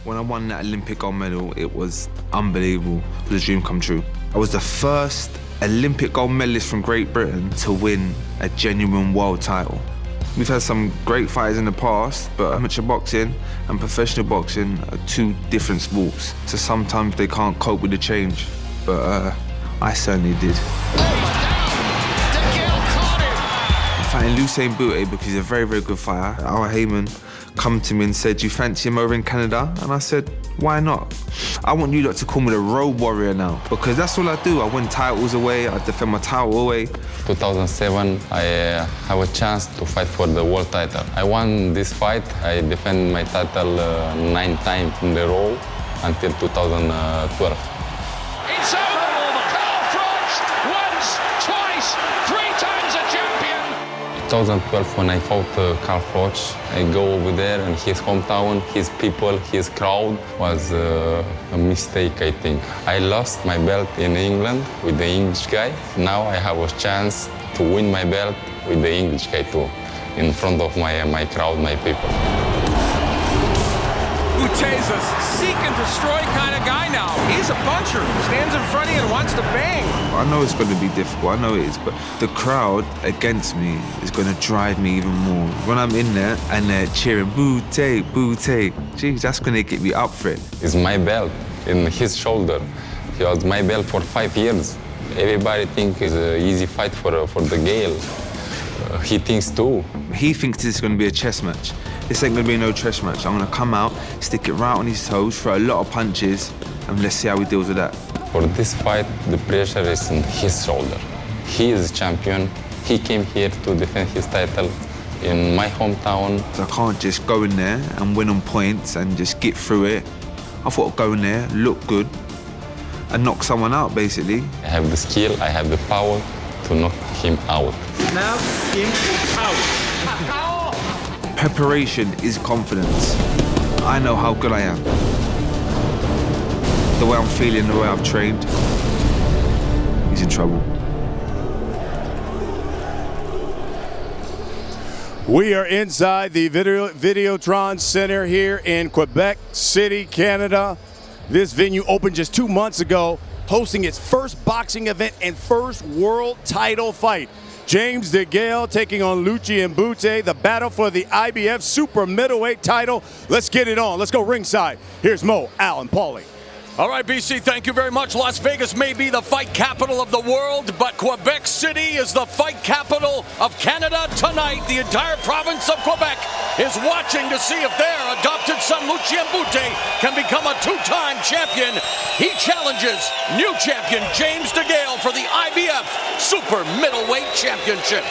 When I won that Olympic gold medal, it was unbelievable. It was a dream come true. I was the first Olympic gold medalist from Great Britain to win a genuine world title. We've had some great fighters in the past, but amateur boxing and professional boxing are two different sports. So sometimes they can't cope with the change, but I certainly did. DeGale caught him. I'm fighting Lucian Bute because he's a very, very good fighter. Our Heyman come to me and said, "Do you fancy him over in Canada?" And I said, "Why not? I want you lot to call me the road warrior now, because that's all I do. I win titles away, I defend my title away." 2007, I have a chance to fight for the world title. I won this fight. I defend my title 9 times in a row until 2012. It's over. Carl Frost once, twice, 3 times a champion. 2012, when I fought Carl Froch, I go over there and his hometown, his people, his crowd was a mistake, I think. I lost my belt in England with the English guy. Now I have a chance to win my belt with the English guy too, in front of my crowd, my people. Bute's a seek and destroy kind of guy now. He's a puncher, stands in front of you and wants to bang. I know it's going to be difficult, I know it is, but the crowd against me is going to drive me even more. When I'm in there and they're cheering, "Bute, Bute," geez, that's going to get me up for it. It's my belt in his shoulder. He was my belt for 5 years. Everybody thinks it's an easy fight for DeGale. He thinks too. He thinks this is going to be a chess match. This ain't going to be no chess match. I'm going to come out, stick it right on his toes, throw a lot of punches, and let's see how he deals with that. For this fight, the pressure is on his shoulder. He is champion. He came here to defend his title in my hometown. So I can't just go in there and win on points and just get through it. I thought I'd go in there, look good, and knock someone out, basically. I have the skill, I have the power to knock him out. Knock him out. Preparation is confidence. I know how good I am. The way I'm feeling, the way I've trained, he's in trouble. We are inside the Videotron Center here in Quebec City, Canada. This venue opened just 2 months ago, hosting its first boxing event and first world title fight. James DeGale taking on Lucian Bute, the battle for the IBF super middleweight title. Let's get it on. Let's go ringside. Here's Mo, Al, and Paulie. All right, BC, thank you very much. Las Vegas may be the fight capital of the world, but Quebec City is the fight capital of Canada tonight. The entire province of Quebec is watching to see if their adopted son, Lucian Bute, can become a 2-time champion. He challenges new champion James DeGale for the IBF Super Middleweight Championship.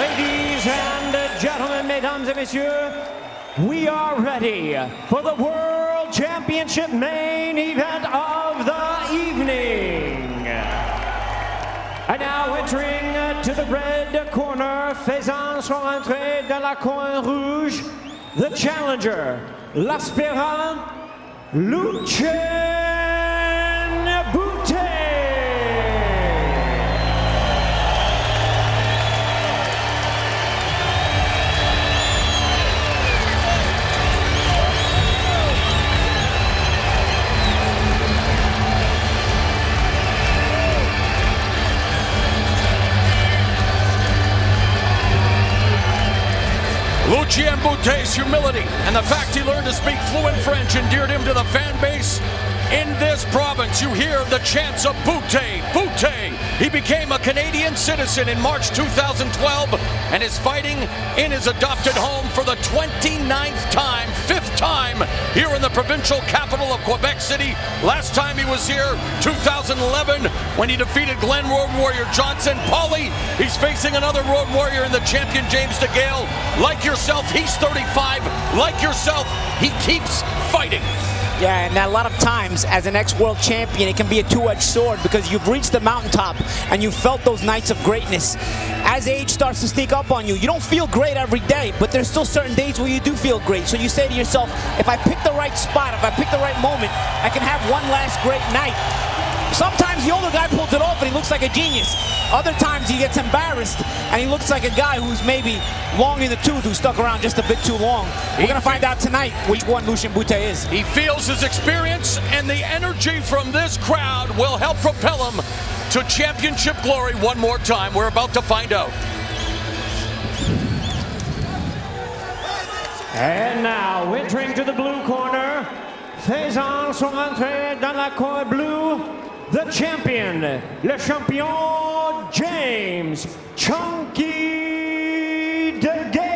Ladies and gentlemen, mesdames et messieurs, we are ready for the World Championship main event of the evening. And now entering to the red corner, faisant son entrée dans la coin rouge, the challenger, l'aspirant, Lucian Bute. Lucian Bute's humility and the fact he learned to speak fluent French endeared him to the fan base in this province. You hear the chants of Bute, Bute. He became a Canadian citizen in March 2012 and is fighting in his adopted home for the 29th time, 5th time here in the provincial capital of Quebec City. Last time he was here, 2011, when he defeated Glenn Road Warrior Johnson. Paulie, he's facing another Road Warrior in the champion James DeGale. Like yourself, he's 35. Like yourself, he keeps fighting. Yeah, and a lot of times, as an ex-world champion, it can be a two-edged sword because you've reached the mountaintop and you felt those nights of greatness. As age starts to sneak up on you, you don't feel great every day, but there's still certain days where you do feel great. So you say to yourself, if I pick the right spot, if I pick the right moment, I can have one last great night. Sometimes the older guy pulls it off and he looks like a genius. Other times he gets embarrassed and he looks like a guy who's maybe long in the tooth, who stuck around just a bit too long. We're going to find out tonight which one Lucian Bute is. He feels his experience, and the energy from this crowd will help propel him to championship glory one more time. We're about to find out. And now, entering to the blue corner, faisant son entrée dans la cour bleue, the champion, le champion James Chunky DeGale.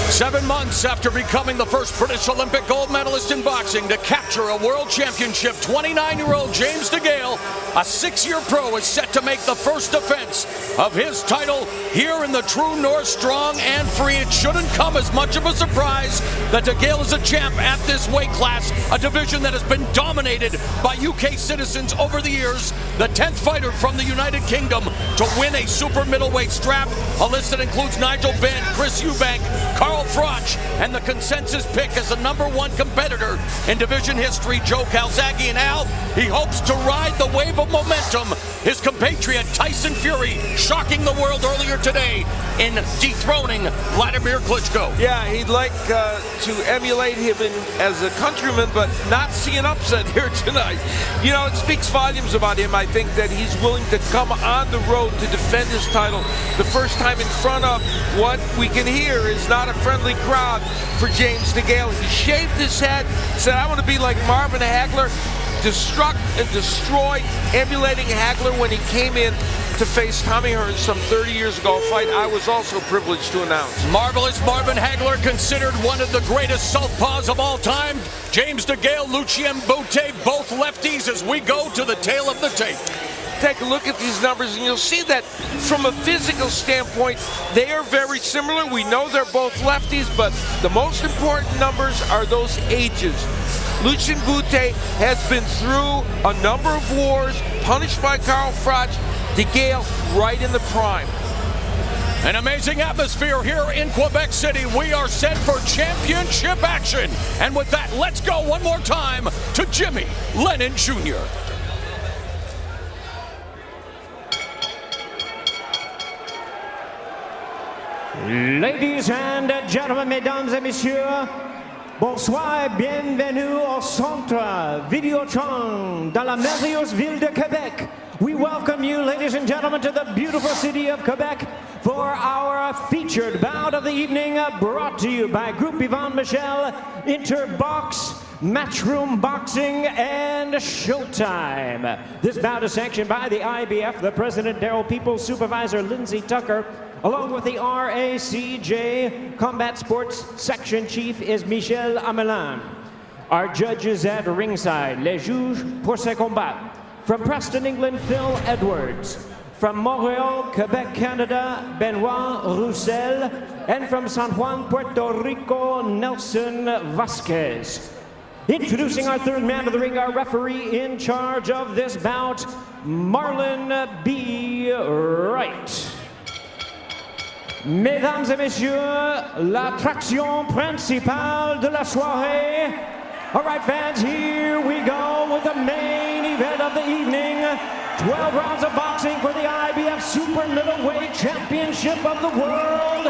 7 months after becoming the first British Olympic gold medalist in boxing to capture a world championship, 29-year-old James DeGale, a 6-year pro, is set to make the first defense of his title here in the true North, strong and free. It shouldn't come as much of a surprise that DeGale is a champ at this weight class, a division that has been dominated by UK citizens over the years. The 10th fighter from the United Kingdom to win a super middleweight strap. A list that includes Nigel Benn, Chris Eubank, Carl Froch, and the consensus pick as the #1 competitor in division history, Joe Calzaghe. And Al, he hopes to ride the wave of momentum. His compatriot Tyson Fury shocking the world earlier today in dethroning Vladimir Klitschko. Yeah, he'd like to emulate him as a countryman, but not see an upset here tonight. You know, it speaks volumes about him, I think, that he's willing to come on the road to defend his title the first time in front of what we can hear is not a friendly crowd for James DeGale. He shaved his head, said, I want to be like Marvin Hagler, destruct and destroy, emulating Hagler when he came in to face Tommy Hearns some 30 years ago, a fight I was also privileged to announce. Marvelous Marvin Hagler, considered one of the greatest southpaws of all time. James DeGale, Lucian Bute, both lefties as we go to the tail of the tape. Take a look at these numbers and you'll see that from a physical standpoint, they are very similar. We know they're both lefties, but the most important numbers are those ages. Lucian Bute has been through a number of wars, punished by Carl Froch. DeGale right in the prime. An amazing atmosphere here in Quebec City. We are set for championship action. And with that, let's go one more time to Jimmy Lennon Jr. Ladies and gentlemen, mesdames et messieurs, bonsoir et bienvenue au Centre Vidéotron dans la merveilleuse ville de Quebec. We welcome you, ladies and gentlemen, to the beautiful city of Quebec for our featured bout of the evening, brought to you by Groupe Yvon Michel, Interbox, Matchroom Boxing, and Showtime. This bout is sanctioned by the IBF, the President Darrell Peoples, Supervisor Lindsey Tucker, along with the RACJ. Combat Sports Section Chief is Michel Amelin. Our judges at ringside, les juges pour ce combat. From Preston, England, Phil Edwards. From Montreal, Quebec, Canada, Benoit Roussel. And from San Juan, Puerto Rico, Nelson Vasquez. Introducing our third man of the ring, our referee in charge of this bout, Marlon B. Wright. Mesdames et messieurs, l'attraction principale de la soirée. All right, fans, here we go with the main event of the evening. 12 rounds of boxing for the IBF Super Middleweight Championship of the World.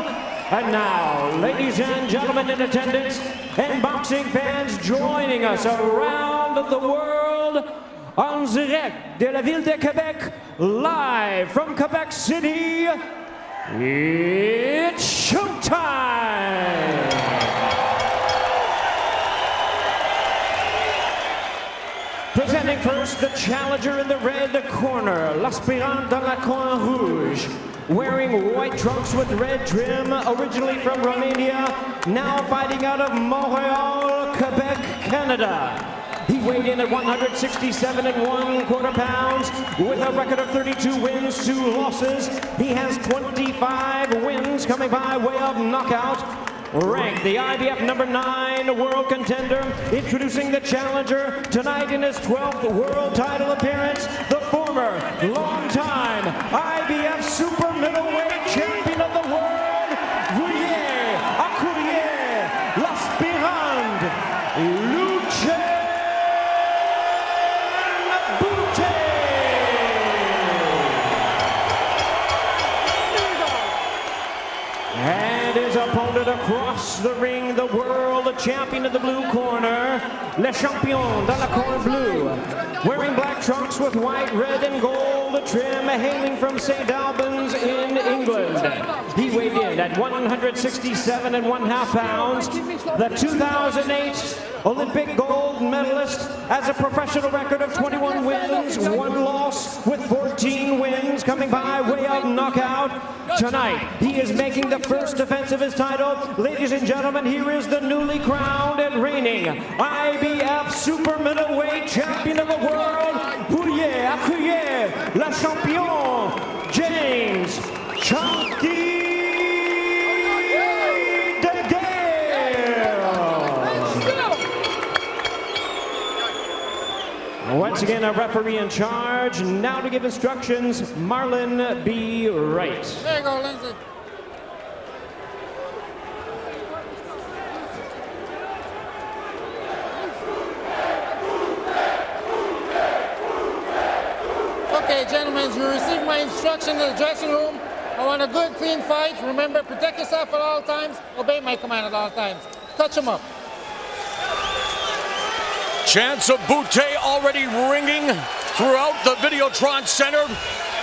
And now, ladies and gentlemen in attendance, and boxing fans joining us around the world, en direct de la ville de Québec, live from Quebec City, it's showtime! Presenting first the challenger in the red corner, l'aspirant dans la coin rouge. Wearing white trunks with red trim, originally from Romania, now fighting out of Montreal, Quebec, Canada. He weighed in at 167 1/4 pounds with a record of 32 wins, 2 losses. He has 25 wins coming by way of knockout. Ranked the IBF #9 world contender, introducing the challenger tonight in his 12th world title appearance, the former former, long-time IBF super middleweight champion of the world, veuillez accueillir l'aspirant Lucian Bute. And his opponent across the ring, the world champion in the blue corner, le champion dans la corne bleue, wearing black trunks with white, red, and gold trim, hailing from St. Albans in England. He weighed in at 167.5 pounds, the 2008 Olympic gold medalist, has a professional record of 21 wins, 1 loss, with 14 wins coming by way of knockout. Tonight, he is making the first defense of his title. Ladies and gentlemen, here is the newly crowned and reigning IBF super middleweight champion of the world. Veuillez accueillir le champion, James Chunky DeGale. Once again, a referee in charge. Now to give instructions, Marlon B. Wright. There you go, Lindsay. Okay, gentlemen, you received my instruction in the dressing room. I want a good, clean fight. Remember, protect yourself at all times. Obey my command at all times. Touch him up. Chants of Bute already ringing throughout the Videotron Center.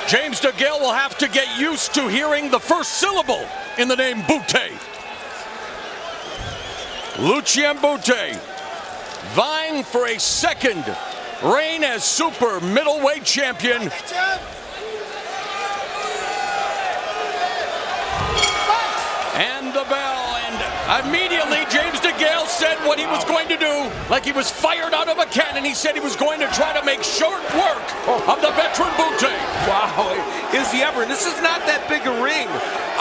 James DeGale will have to get used to hearing the first syllable in the name Bute. Lucian Bute vying for a second reign as super middleweight champion. And the bell, and immediately James DeGale said what he was going to do, like he was fired out of a cannon. He said he was going to try to make short work of the veteran Bute. Wow, is he ever? This is not that big a ring,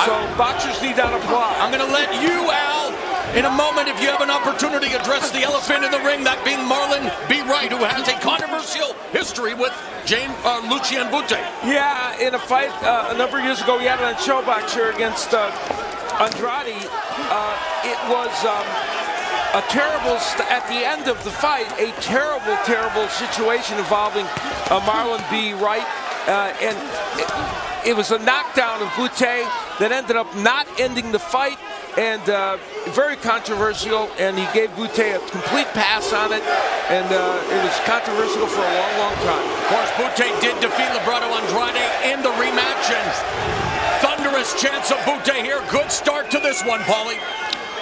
so boxers need that applause. I'm going to let you, Al, in a moment, if you have an opportunity, address the elephant in the ring, that being Marlon B. Wright, who has a controversial history with Lucian Bute. Yeah, in a fight a number of years ago, we had it on Showbox here against Andrade. It was a terrible, at the end of the fight, a terrible, terrible situation involving Marlon B. Wright. And it was a knockdown of Bute that ended up not ending the fight, and very controversial, and he gave Bute a complete pass on it, and it was controversial for a long, long time. Of course, Bute did defeat Lebrado Andrade in the rematch, and thunderous chants of Bute here. Good start to this one, Paulie.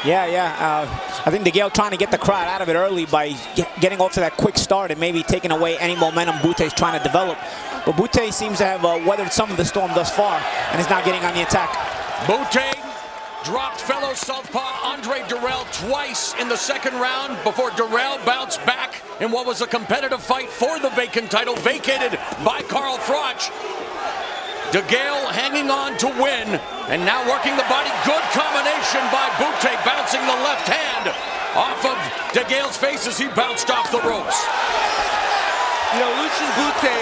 Yeah. I think DeGale trying to get the crowd out of it early by getting off to that quick start and maybe taking away any momentum Bute's trying to develop. But Bute seems to have weathered some of the storm thus far and is now getting on the attack. Bute dropped fellow southpaw Andre Durrell twice in the second round before Durrell bounced back in what was a competitive fight for the vacant title, vacated by Carl Froch. DeGale hanging on to win, and now working the body. Good combination by Bute, bouncing the left hand off of DeGale's face as he bounced off the ropes. You know, Lucian Bute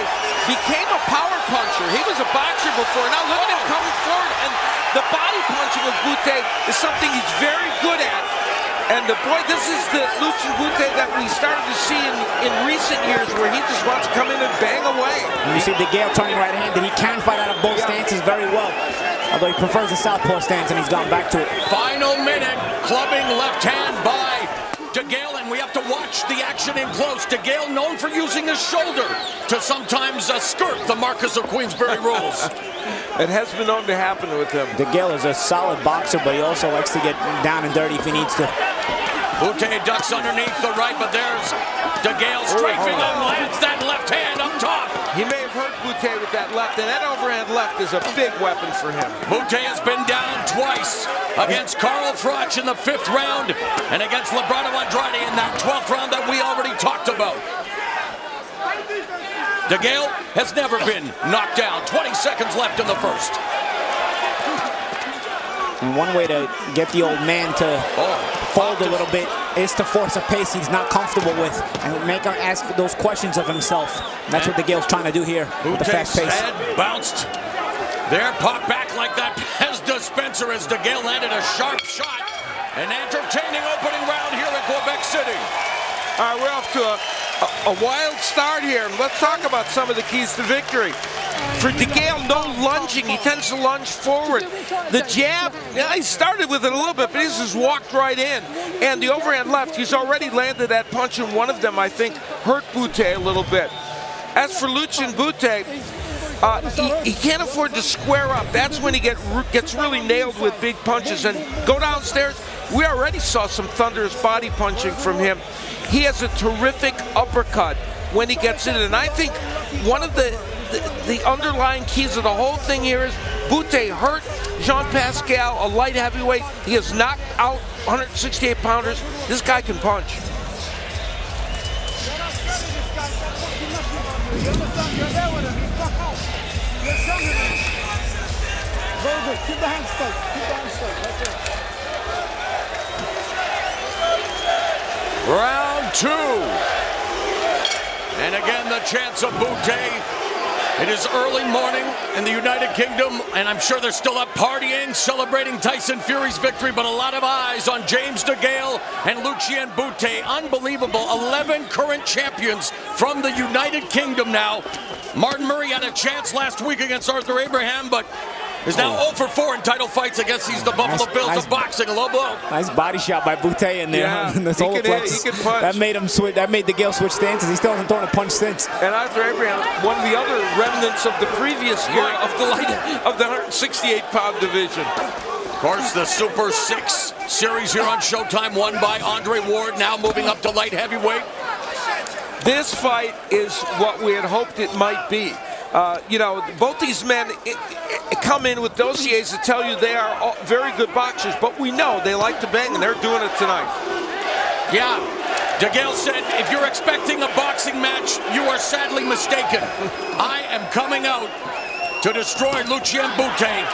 became a power puncher. He was a boxer before. Now look at him coming forward, and the body punching of Bute is something he's very good at. And boy, this is the Lucian Bute that we started to see in recent years, where he just wants to come in and bang away. And you see DeGale turning right-handed. He can fight out of both stances very well, although he prefers the southpaw stance, and he's gone back to it. Final minute, clubbing left hand by DeGale, and we have to watch the action in close. DeGale known for using his shoulder to sometimes skirt the Marquess of Queensberry rules. It has been known to happen with him. DeGale is a solid boxer, but he also likes to get down and dirty if he needs to. Bute ducks underneath the right, but there's DeGale strafing him, lands that left hand up top. He may have hurt Bute with that left, and that overhand left is a big weapon for him. Bute has been down twice against Carl Froch in the 5th round and against Lebrado Andrade in that 12th round that we already talked about. DeGale has never been knocked down. 20 seconds left in the first. And one way to get the old man to fold a little bit is to force a pace he's not comfortable with and make him ask those questions of himself. And that's what DeGale's trying to do here with the fast pace. Head bounced. There, popped back like that Pez dispenser as DeGale landed a sharp shot. An entertaining opening round here in Quebec City. All right, we're off to a wild start here. Let's talk about some of the keys to victory. For DeGale, no lunging. He tends to lunge forward. The jab, yeah, he started with it a little bit, but he's just walked right in. And the overhand left, he's already landed that punch, and one of them, I think, hurt Bute a little bit. As for Lucian Bute, he can't afford to square up. That's when he gets really nailed with big punches. And go downstairs, we already saw some thunderous body punching from him. He has a terrific uppercut when he gets in it. And I think one of the underlying keys of the whole thing here is Bute hurt Jean-Pascal, a light heavyweight. He has knocked out 168-pounders. This guy can punch. Very good. Keep the hands straight. Keep the hands straight. That's it. Round two. And again, the chance of Bute. It is early morning in the United Kingdom, and I'm sure they're still up partying, celebrating Tyson Fury's victory, but a lot of eyes on James DeGale and Lucian Bute. Unbelievable. 11 current champions from the United Kingdom now. Martin Murray had a chance last week against Arthur Abraham, but is now 0 for 4 in title fights against the Buffalo Bills of boxing. A low blow. Nice body shot by Bute in there. Yeah, in the solar plexus. He can punch. That made him switch. That made DeGale switch stances. He still hasn't thrown a punch since. And Arthur Abraham, one of the other remnants of the previous year of the 168-pound division. Of course, the Super 6 series here on Showtime, won by Andre Ward, now moving up to light heavyweight. This fight is what we had hoped it might be. You know, both these men come in with dossiers that tell you they are all very good boxers, but we know they like to bang, and they're doing it tonight. Yeah, DeGale said, if you're expecting a boxing match, you are sadly mistaken. I am coming out to destroy Lucian Bute.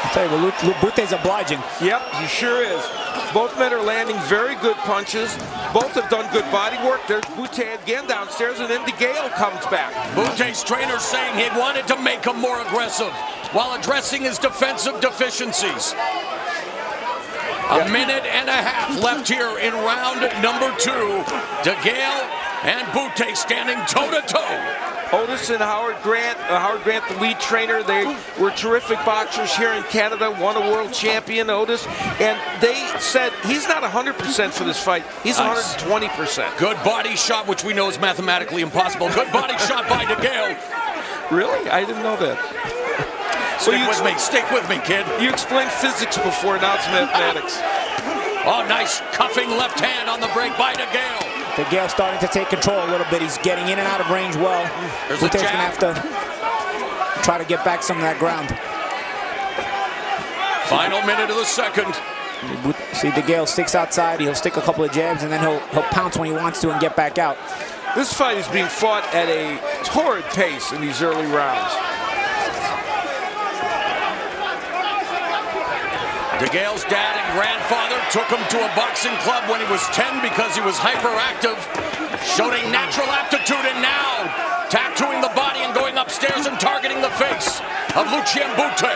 I'll tell you, Bute's obliging. Yep, he sure is. Both men are landing very good punches. Both have done good body work. There's Bute again downstairs, and then DeGale comes back. Bute's trainer saying he wanted to make him more aggressive while addressing his defensive deficiencies. A minute and a half left here in round number 2. DeGale and Bute standing toe-to-toe. Otis and Howard Grant, the lead trainer, they were terrific boxers here in Canada, won a world champion, Otis, and they said he's not 100% for this fight, he's 120%. Good body shot, which we know is mathematically impossible. Good body shot by DeGale. Really? I didn't know that. Stick with me, kid. You explained physics before, now it's mathematics. Oh, nice cuffing left hand on the break by DeGale. DeGale starting to take control a little bit. He's getting in and out of range well. There's Bute's a jab. gonna have to try to get back some of that ground. Final minute of the second. See, DeGale sticks outside. He'll stick a couple of jabs, and then he'll pounce when he wants to and get back out. This fight is being fought at a torrid pace in these early rounds. DeGale's dad and grandfather took him to a boxing club when he was 10 because he was hyperactive, showing natural aptitude, and now tattooing the body and going upstairs and targeting the face of Lucian Bute.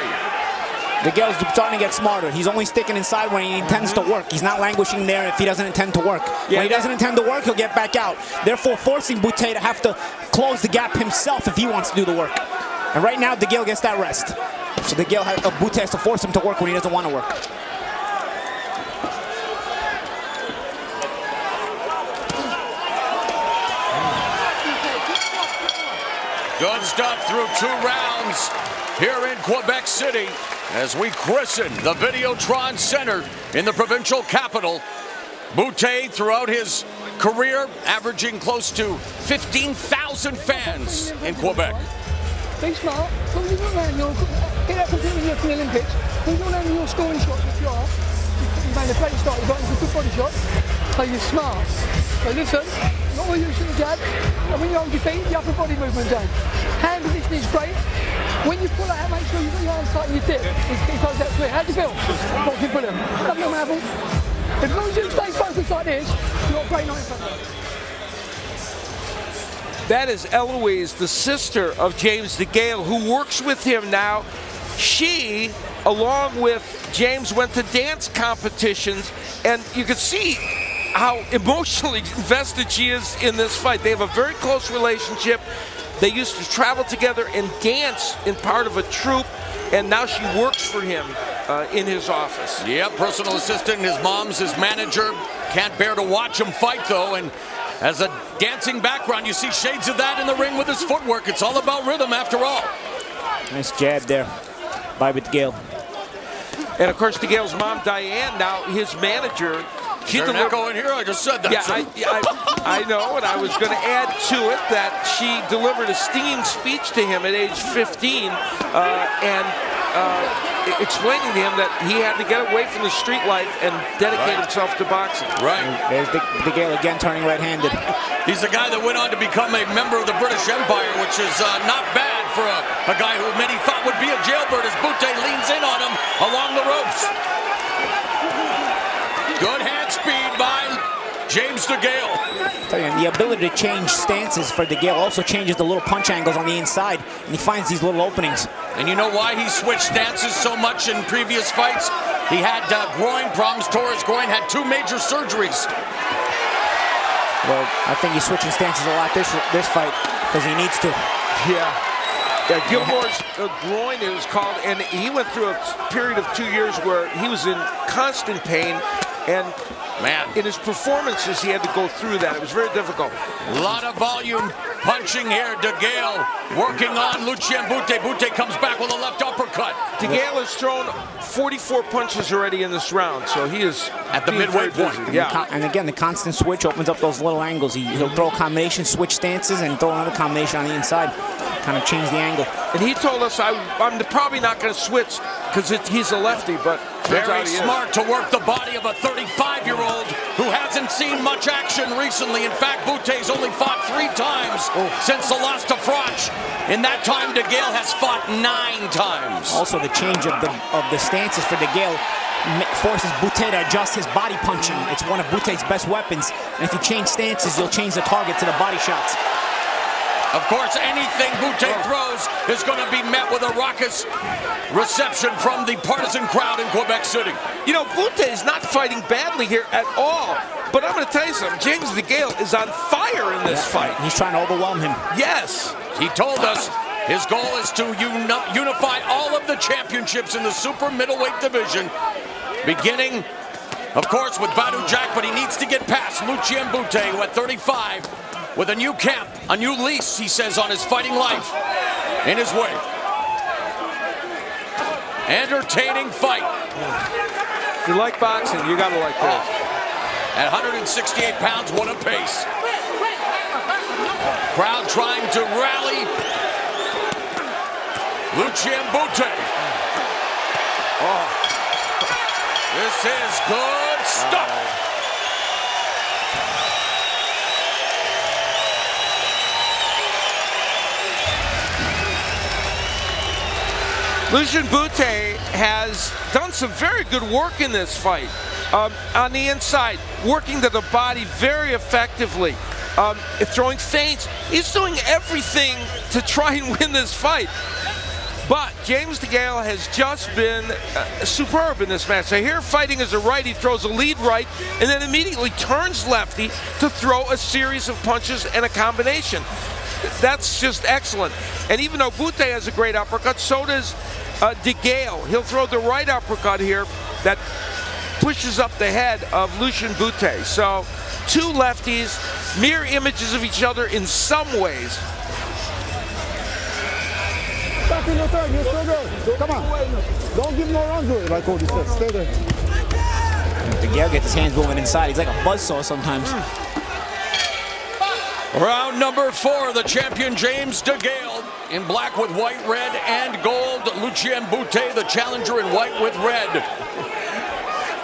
DeGale's starting to get smarter. He's only sticking inside when he intends to work. He's not languishing there if he doesn't intend to work. When he doesn't intend to work, he'll get back out. Therefore, forcing Bute to have to close the gap himself if he wants to do the work. And right now, DeGale gets that rest. So Bute has to force him to work when he doesn't want to work. Good stuff through 2 rounds here in Quebec City as we christen the Videotron Center in the provincial capital. Bute, throughout his career, averaging close to 15,000 fans in Quebec. Be smart. Come on, get that completely from the Olympics. When you're not your scoring shots, which you are, you've made a great start. You've got a good body shot. So you're smart. So listen, not all you shoot the jab. And when you're on your feet, the upper body movement down. Hand position is great. When you pull out, make sure you got your arms tight and you dip. He throws that through. How do you feel? Boxing brilliant. Come on, Marvel. As long as you stay focused like this, you've got a great night in front of you. That is Eloise, the sister of James DeGale, who works with him now. She, along with James, went to dance competitions, and you can see how emotionally invested she is in this fight. They have a very close relationship. They used to travel together and dance in part of a troupe, and now she works for him in his office. Yeah, personal assistant, his mom's his manager. Can't bear to watch him fight, though, and as a dancing background, you see shades of that in the ring with his footwork. It's all about rhythm after all. Nice jab there by DeGale. And of course, DeGale's mom, Diane, now his manager. She an echo in here? I just said that. Yeah, I know, and I was going to add to it that she delivered a stinging speech to him at age 15 and explaining to him that he had to get away from the street life and dedicate himself to boxing. Right. There's DeGale again turning right-handed. He's the guy that went on to become a member of the British Empire, which is not bad for a guy who many thought would be a jailbird as Bute leans in on him along the ropes. Good hand speed by James DeGale. The ability to change stances for DeGale also changes the little punch angles on the inside, and he finds these little openings. And you know why he switched stances so much in previous fights? He had groin problems, tore his groin, had 2 major surgeries. Well, I think he's switching stances a lot this fight because he needs to. Yeah, Gilmore's groin, it was called, and he went through a period of 2 years where he was in constant pain. And man, in his performances, he had to go through that. It was very difficult. A lot of volume punching here. DeGale working on Lucian Bute. Bute comes back with a left uppercut. DeGale has thrown 44 punches already in this round, so he is at the midway point. Yeah. And again, the constant switch opens up those little angles. He'll throw a combination, switch stances, and throw another combination on the inside. Kind of change the angle. And he told us, I'm probably not going to switch because he's a lefty, but very smart to work the body of a 35-year-old who hasn't seen much action recently. In fact, Bute's only fought 3 times since the loss to Froch. In that time, DeGale has fought 9 times. Also, the change of the stances for DeGale forces Bute to adjust his body punching. It's one of Bute's best weapons. And if you change stances, you'll change the target to the body shots. Of course, anything Bute throws is going to be met with a raucous reception from the partisan crowd in Quebec City. You know, Bute is not fighting badly here at all. But I'm going to tell you something. James DeGale is on fire in this fight. He's trying to overwhelm him. Yes. He told us his goal is to unify all of the championships in the super middleweight division, beginning, of course, with Badu Jack, but he needs to get past Lucian Bute, who at 35, with a new camp, a new lease, he says, on his fighting life in his way. Entertaining fight. If you like boxing, you got to like this. At 168 pounds, what a pace. Crowd trying to rally Lucian Bute. This is good stuff. Lucian Bute has done some very good work in this fight. On the inside, working to the body very effectively, throwing feints. He's doing everything to try and win this fight. But James DeGale has just been superb in this match. So here, fighting as a right, he throws a lead right, and then immediately turns lefty to throw a series of punches and a combination. That's just excellent. And even though Bute has a great uppercut, so does DeGale. He'll throw the right uppercut here that pushes up the head of Lucian Bute. So 2 lefties, mirror images of each other in some ways. Back in your turn, you're so good. Come on. Don't give no run to it, like Cody said. Stay there. DeGale gets his hands moving inside. He's like a buzzsaw sometimes. Round number 4, the champion James DeGale in black with white, red, and gold. Lucian Bute, the challenger, in white with red.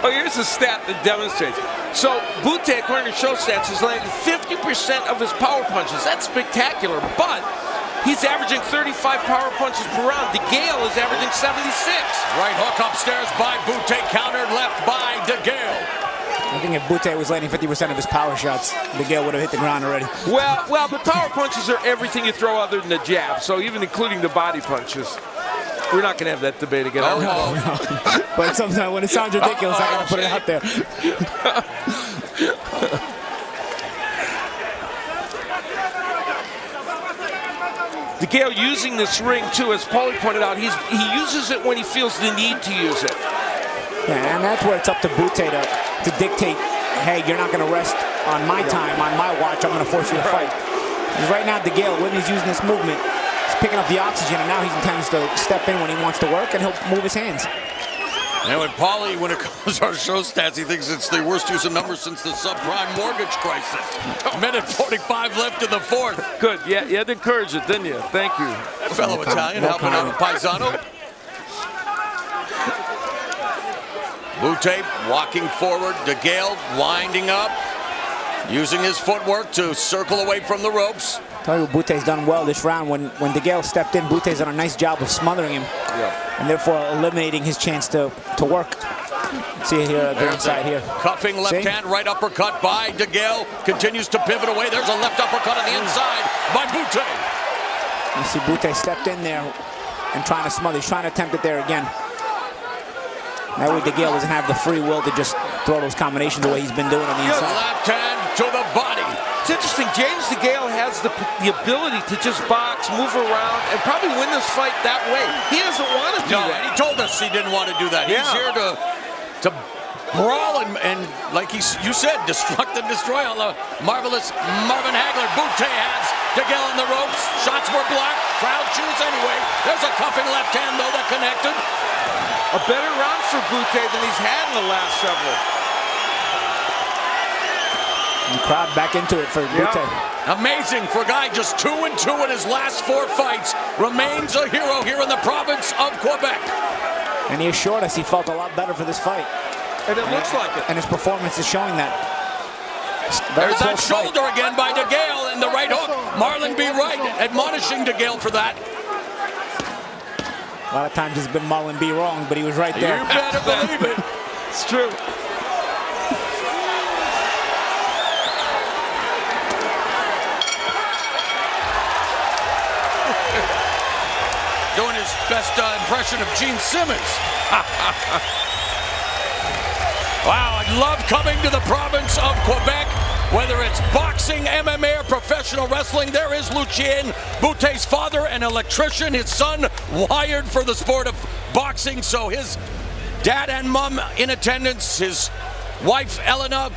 Oh, here's a stat that demonstrates. So Bute, according to show stats, is landing 50% of his power punches. That's spectacular. But he's averaging 35 power punches per round. DeGale is averaging 76. Right hook upstairs by Bute, countered left by DeGale. I think if Bute was landing 50% of his power shots, DeGale would have hit the ground already. Well, but power punches are everything you throw other than the jab, so even including the body punches. We're not going to have that debate again. Oh, no. But sometimes when it sounds ridiculous, I got to put it out there. DeGale using this ring, too, as Paulie pointed out, he uses it when he feels the need to use it. Yeah, and that's where it's up to Bute to dictate, hey, you're not going to rest on my time, on my watch, I'm going to force you to fight. Because right now, DeGale, when he's using this movement, he's picking up the oxygen, and now he intends to step in when he wants to work, and he'll move his hands. And when Paulie, when it comes to our show stats, he thinks it's the worst use of numbers since the subprime mortgage crisis. Minute 45 left in the fourth. Good, yeah, you had to encourage it, didn't you? Thank you. Fellow Italian helping out Paisano. Bute walking forward, DeGale winding up, using his footwork to circle away from the ropes. Tell you, Bute's done well this round. When DeGale stepped in, Bute's done a nice job of smothering him, and therefore eliminating his chance to work. See it here, the inside here. Cuffing left hand, right uppercut by DeGale. Continues to pivot away. There's a left uppercut on the inside by Bute. You see Bute stepped in there and trying to smother. He's trying to attempt it there again. That way DeGale doesn't have the free will to just throw those combinations the way he's been doing on the inside. Left hand to the body. It's interesting, James DeGale has the ability to just box, move around, and probably win this fight that way. He doesn't want to do that. And he told us he didn't want to do that. Yeah. He's here to brawl and like you said, destruct and destroy on the marvelous Marvin Hagler. Bute has DeGale on the ropes. Shots were blocked. Crowd cheers anyway. There's a cuffing left hand, though, that connected. A better round for Bute than he's had in the last several. The crowd back into it for Bute. Amazing for a guy just 2-2 in his last 4 fights. Remains a hero here in the province of Quebec. And he assured us he felt a lot better for this fight. And it looks like it. And his performance is showing that. There's that shoulder again by DeGale and the right hook. Marlon B. Wright admonishing DeGale for that. A lot of times it's been Marlon B. wrong, but he was right there. You better believe it. It's true. Doing his best impression of Gene Simmons. Wow, I love coming to the province of Quebec. Whether it's boxing, MMA, or professional wrestling, there is Lucian Bute's father, an electrician. His son wired for the sport of boxing, so his dad and mom in attendance. His wife, Elena.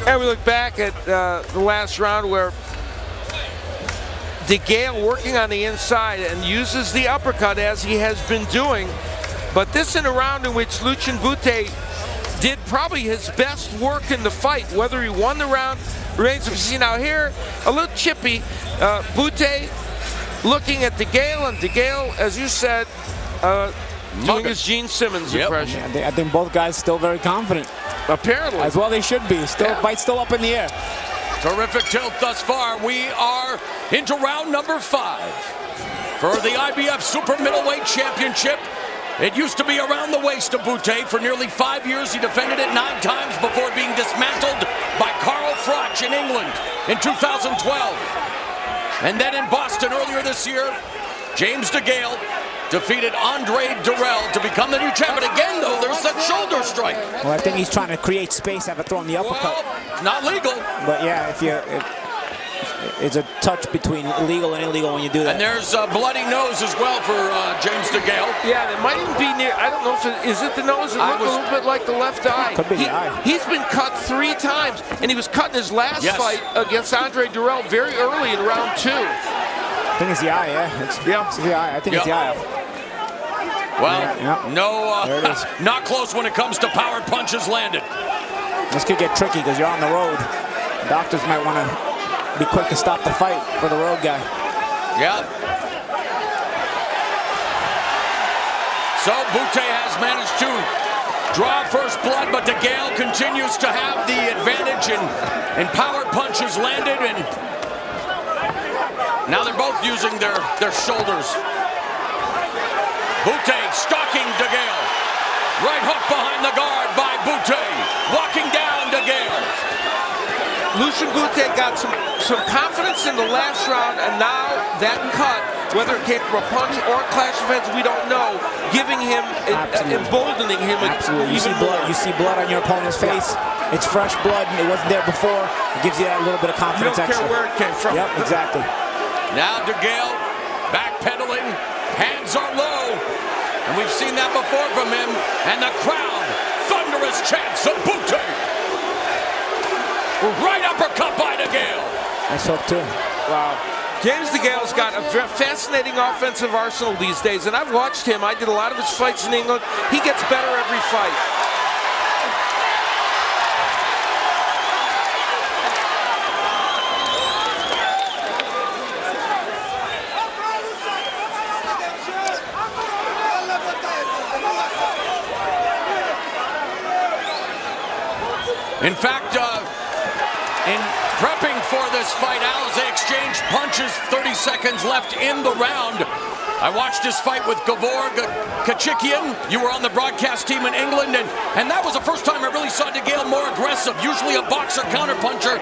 And we look back at the last round where DeGale working on the inside and uses the uppercut as he has been doing. But this in a round in which Lucian Bute did probably his best work in the fight. Whether he won the round remains to be seen. Now here, a little chippy. Bute looking at DeGale, and DeGale, as you said, doing his Gene Simmons impression. I think both guys still very confident. Apparently. As well they should be. Fight's still up in the air. Terrific tilt thus far. We are into round number 5 for the IBF Super Middleweight Championship. It used to be around the waist of Bute. For nearly 5 years, he defended it 9 times before being dismantled by Carl Froch in England in 2012. And then in Boston earlier this year, James DeGale defeated Andre Durrell to become the new champion. Again, though, there's that shoulder strike. Well, I think he's trying to create space after throwing the uppercut. Well, not legal. But yeah, it's a touch between legal and illegal when you do that. And there's a bloody nose as well for James DeGale. Yeah, it might even be near. I don't know if is it the nose? It looked a little bit like the left eye. Could be the eye. He's been cut 3 times, and he was cut in his last fight against Andre Durrell very early in round 2. I think it's the eye, It's the eye. I think it's the eye. Well, there it is. Not close when it comes to power punches landed. This could get tricky because you're on the road. Doctors might want to be quick to stop the fight for the road guy. Yeah. So Bute has managed to Draw first blood, but DeGale continues to have the advantage and power punches landed, and now they're both using their shoulders. Bute stalking DeGale. Right hook behind the guard by Bute. Walking down DeGale. Lucian Bute got some confidence in the last round, and now that cut, whether it came from a punch or a clash of heads, we don't know, giving him, emboldening him. Absolutely. You see blood on your opponent's face. It's fresh blood, and it wasn't there before. It gives you that little bit of confidence. You don't care where it came from. Yep, exactly. Now DeGale backpedaling, hands are low, and we've seen that before from him. And the crowd, thunderous chants of Bute. Right uppercut by DeGale. Nice hook too. Wow. James DeGale's got a fascinating offensive arsenal these days, and I've watched him. I did a lot of his fights in England. He gets better every fight. In fact, in prepping for this fight, as they exchanged punches, 30 seconds left in the round. I watched his fight with Gavor Kachikian. You were on the broadcast team in England, and that was the first time I really saw DeGale more aggressive, usually a boxer counterpuncher.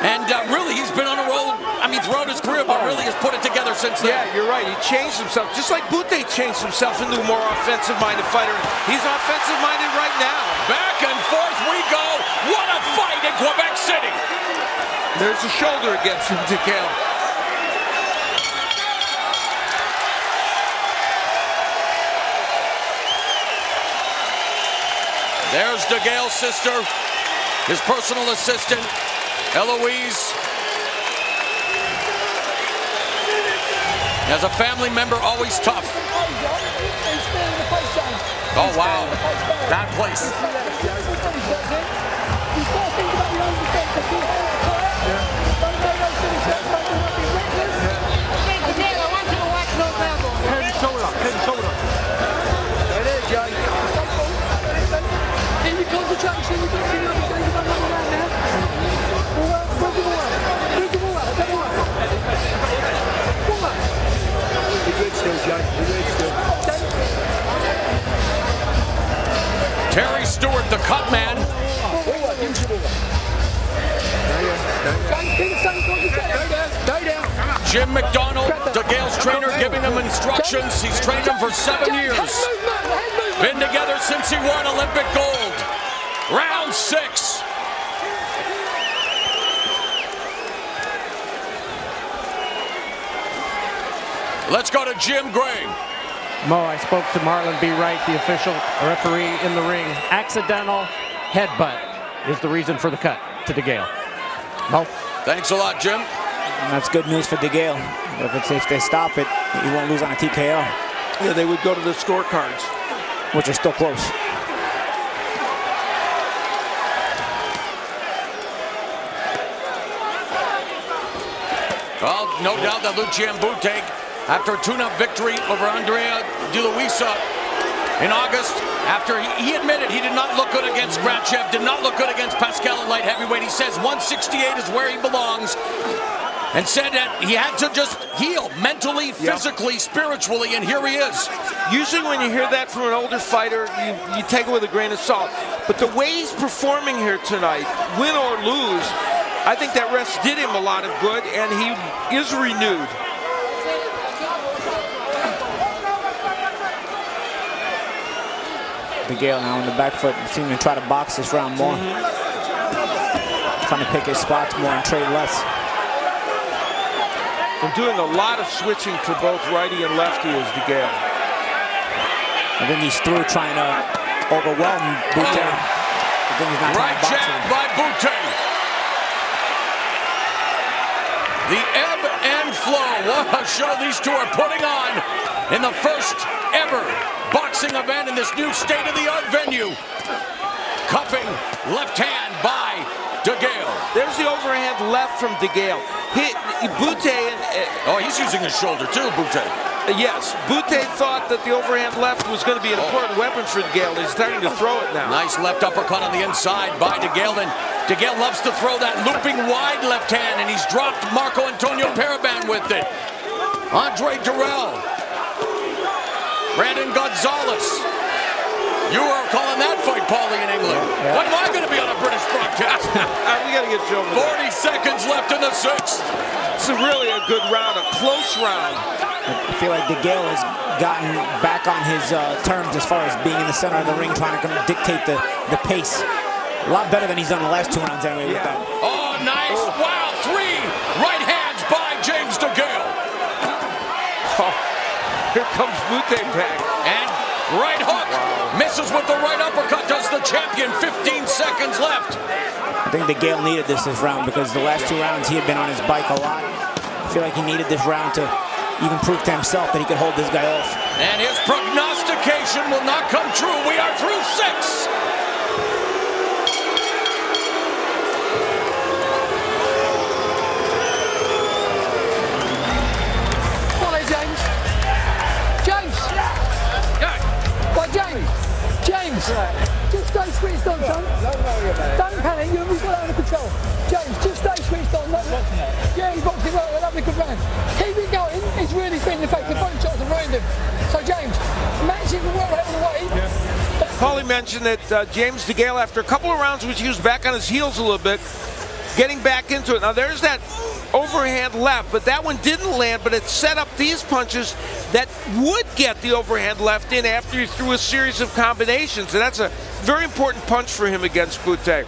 And really, he's been on a roll, I mean, throughout his career, but really has put it together since then. Yeah, you're right. He changed himself, just like Bute changed himself into a more offensive-minded fighter. He's offensive-minded right now. Back and forth we go. What a fight in Quebec City. There's a shoulder against him, DeGale. There's DeGale's sister, his personal assistant, Eloise. As a family member, always tough. Oh, wow. That place. Terry Stewart, the cut man. Jim McDonald, DeGale's trainer, giving him instructions. He's trained him for 7 years. Been together since he won Olympic gold. Round 6. Let's go to Jim Gray. Mo, I spoke to Marlon B. Wright, the official referee in the ring. Accidental headbutt is the reason for the cut to DeGale. Mo? Thanks a lot, Jim. And that's good news for DeGale. If they stop it, he won't lose on a TKO. Yeah, they would go to the scorecards, which are still close. Well, no doubt that Lucian Bute, after a tune-up victory over Andrea De Luisa in August, after he admitted he did not look good against Grachev, did not look good against Pascal at light heavyweight. He says 168 is where he belongs, and said that he had to just heal mentally, physically, spiritually, and here he is. Usually when you hear that from an older fighter, you take it with a grain of salt. But the way he's performing here tonight, win or lose, I think that rest did him a lot of good, and he is renewed. DeGale now on the back foot, seeming to try to box this round more. Trying to pick his spots more and trade less. And doing a lot of switching to both righty and lefty is DeGale. I think he's through trying to overwhelm Bute. I think he's not right trying to box jab him. by Bute. The ebb and flow. What a show these two are putting on in the first ever boxing event in this new state-of-the-art venue. Cuffing left hand by DeGale. There's the overhand left from DeGale. Bute. Oh, he's using his shoulder too, Bute. Yes, Bute thought that the overhand left was going to be an important weapon for DeGale. He's starting to throw it now. Nice left uppercut on the inside by DeGale. And DeGale loves to throw that looping wide left hand, and he's dropped Marco Antonio Paraban with it. Andre Durrell. Brandon Gonzalez. You are calling that fight, Paulie, in England. Yeah. When am I going to be on a British broadcast? We got to get you over 40 seconds left in the sixth. It's really a good round, a close round. I feel like DeGale has gotten back on his terms as far as being in the center of the ring, trying to dictate the pace. A lot better than he's done the last 2 rounds anyway with that. Oh, nice. Oh. Wow, 3 right hands by James DeGale. Oh, here comes Bute back. And right hook. Wow. Misses with the right uppercut. Does the champion. 15 seconds left. I think DeGale needed this round because the last 2 rounds he had been on his bike a lot. I feel like he needed this round to even prove to himself that he could hold this guy off. And his prognostication will not come true. We are through 6. Come on, James. James. Right, James. James. Just stay switched on, son. Don't panic. You've got it under control. James, just stay switched on. Yeah, he's boxing well. We'll have a good round. Keep it going. He's really feeling the fact the body shots have ruined him. So, James, matching the well out of the way. Paulie mentioned that James DeGale, after a couple of rounds, was used back on his heels a little bit, getting back into it. Now, there's that overhand left, but that one didn't land, but it set up these punches that would get the overhand left in after he threw a series of combinations, and that's a very important punch for him against Bute.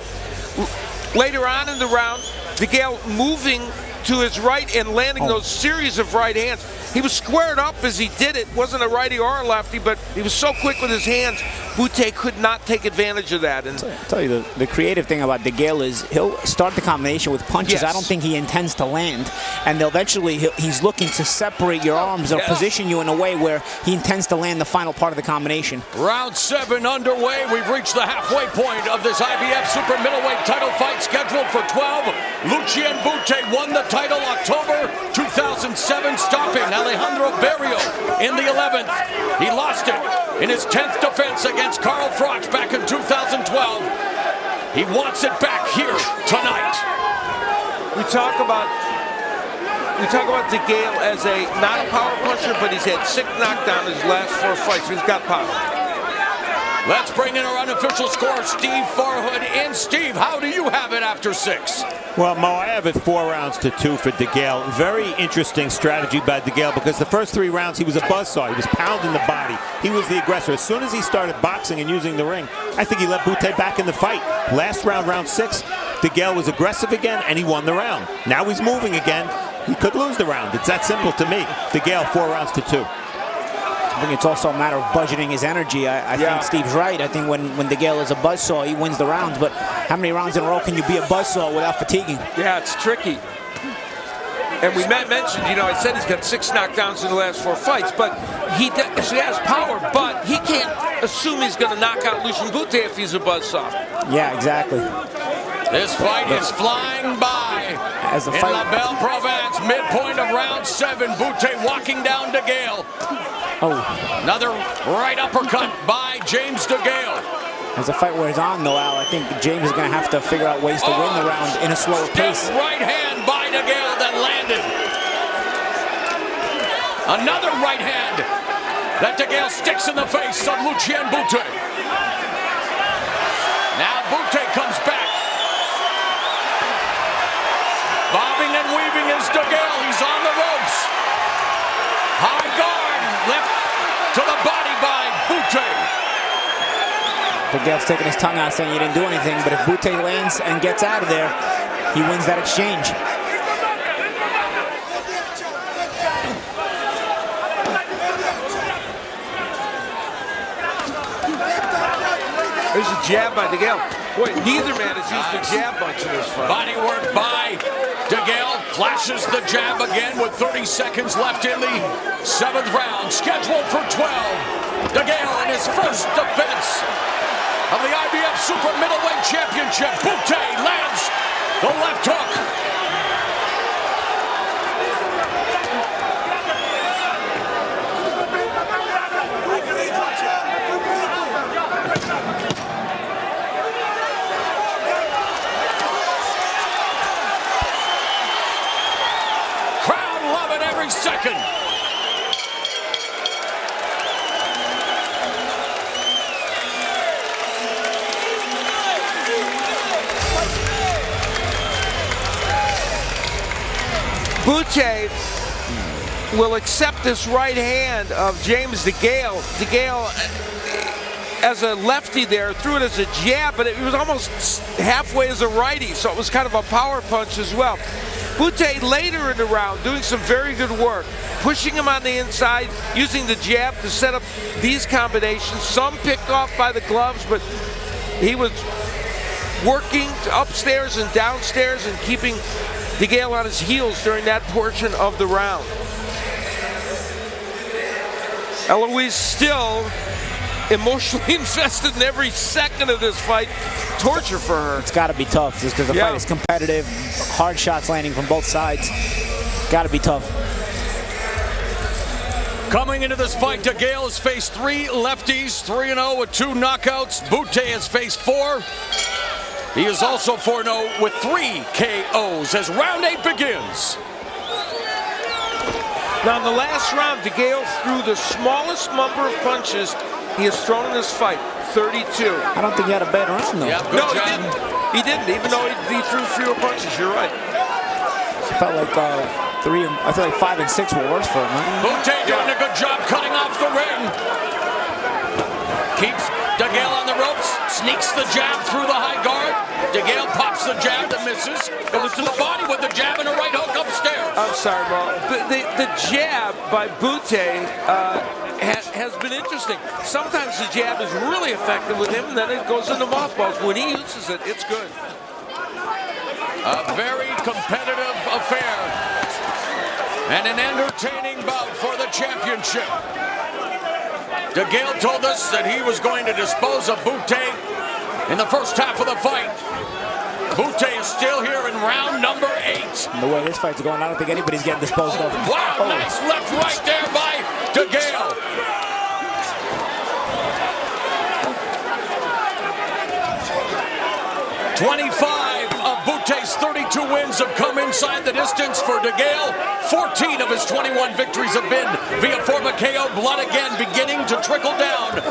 Later on in the round, DeGale moving to his right and landing those series of right hands. He was squared up as he did it. Wasn't a righty or a lefty, but he was so quick with his hands, Bute could not take advantage of that. And I'll tell you, the creative thing about DeGale is he'll start the combination with punches. Yes. I don't think he intends to land. And they'll eventually, he's looking to separate your arms or position you in a way where he intends to land the final part of the combination. Round 7 underway. We've reached the halfway point of this IBF Super Middleweight title fight scheduled for 12. Lucian Bute won the title October 2007, stopping Alejandro Barrio in the 11th. He lost it in his 10th defense against Carl Froch back in 2012. He wants it back here tonight. we talk about DeGale as not a power puncher, but he's had 6 knockdowns in his last 4 fights. He's got power. Let's bring in our unofficial scorer, Steve Farhood. In, Steve, how do you have it after 6? Well, Mo, I have it 4 rounds to 2 for DeGale. Very interesting strategy by DeGale because the first 3 rounds he was a buzzsaw. He was pounding the body. He was the aggressor. As soon as he started boxing and using the ring, I think he let Bute back in the fight. Last round, round 6, DeGale was aggressive again and he won the round. Now he's moving again. He could lose the round. It's that simple to me. DeGale 4 rounds to 2. I think it's also a matter of budgeting his energy. I think Steve's right. I think when DeGale is a buzzsaw, he wins the rounds. But how many rounds in a row can you be a buzzsaw without fatiguing? Yeah, it's tricky. And we mentioned, I said he's got 6 knockdowns in the last 4 fights, but he has power, but he can't assume he's going to knock out Lucian Bute if he's a buzzsaw. Yeah, exactly. This fight is flying by. As the in fight... La Belle Province, midpoint of round 7, Bute walking down DeGale. Another right uppercut by James DeGale. As the fight wears on, though, Al, I think James is going to have to figure out ways to win the round in a slower pace. Right hand by DeGale that landed. Another right hand that DeGale sticks in the face of Lucian Bute. Now Bute comes back. Bobbing and weaving is DeGale. He's on the ropes. High guard, left to the body by Bute. DeGale's taking his tongue out saying he didn't do anything, but if Bute lands and gets out of there, he wins that exchange. There's a jab by DeGale. Boy, neither man has used the jab much in this fight. Body work by DeGale. Flashes the jab again with 30 seconds left in the 7th round. Scheduled for 12. DeGale in his first defense of the IBF Super Middleweight Championship. Bute lands the left hook. Bute will accept this right hand of James DeGale. DeGale, as a lefty there, threw it as a jab, but it was almost halfway as a righty, so it was kind of a power punch as well. Bute later in the round doing some very good work, pushing him on the inside, using the jab to set up these combinations. Some picked off by the gloves, but he was working upstairs and downstairs and keeping DeGale on his heels during that portion of the round. Eloise still emotionally invested in every second of this fight. Torture for her. It's got to be tough just because the fight is competitive. Hard shots landing from both sides. Got to be tough. Coming into this fight, DeGale has faced 3 lefties, 3-0 with 2 knockouts. Bute has faced 4. He is also 4-0 with 3 KOs as round 8 begins. Now in the last round, DeGale threw the smallest number of punches he has thrown in this fight, 32. I don't think he had a bad round though. Yeah, No, he didn't, even though he threw fewer punches, you're right. It felt like I feel like 5 and 6 were worse for him. Huh? Bute doing a good job cutting off the ring. Keeps DeGale on the ropes, sneaks the jab through the high guard. DeGale pops the jab that misses, goes to the body with the jab and a right hook upstairs. I'm sorry, Mo. The jab by Bute has been interesting. Sometimes the jab is really effective with him, and then it goes into mothballs. When he uses it, it's good. A very competitive affair and an entertaining bout for the championship. DeGale told us that he was going to dispose of Bute in the first half of the fight. Bute is still here in round number 8. And the way this fight's going, I don't think anybody's getting disposed of. Wow, nice left right there by DeGale. "25 of Bute's 32 wins have come inside the distance for DeGale. 14 of his 21 victories have been via form of KO. Blood again beginning to trickle down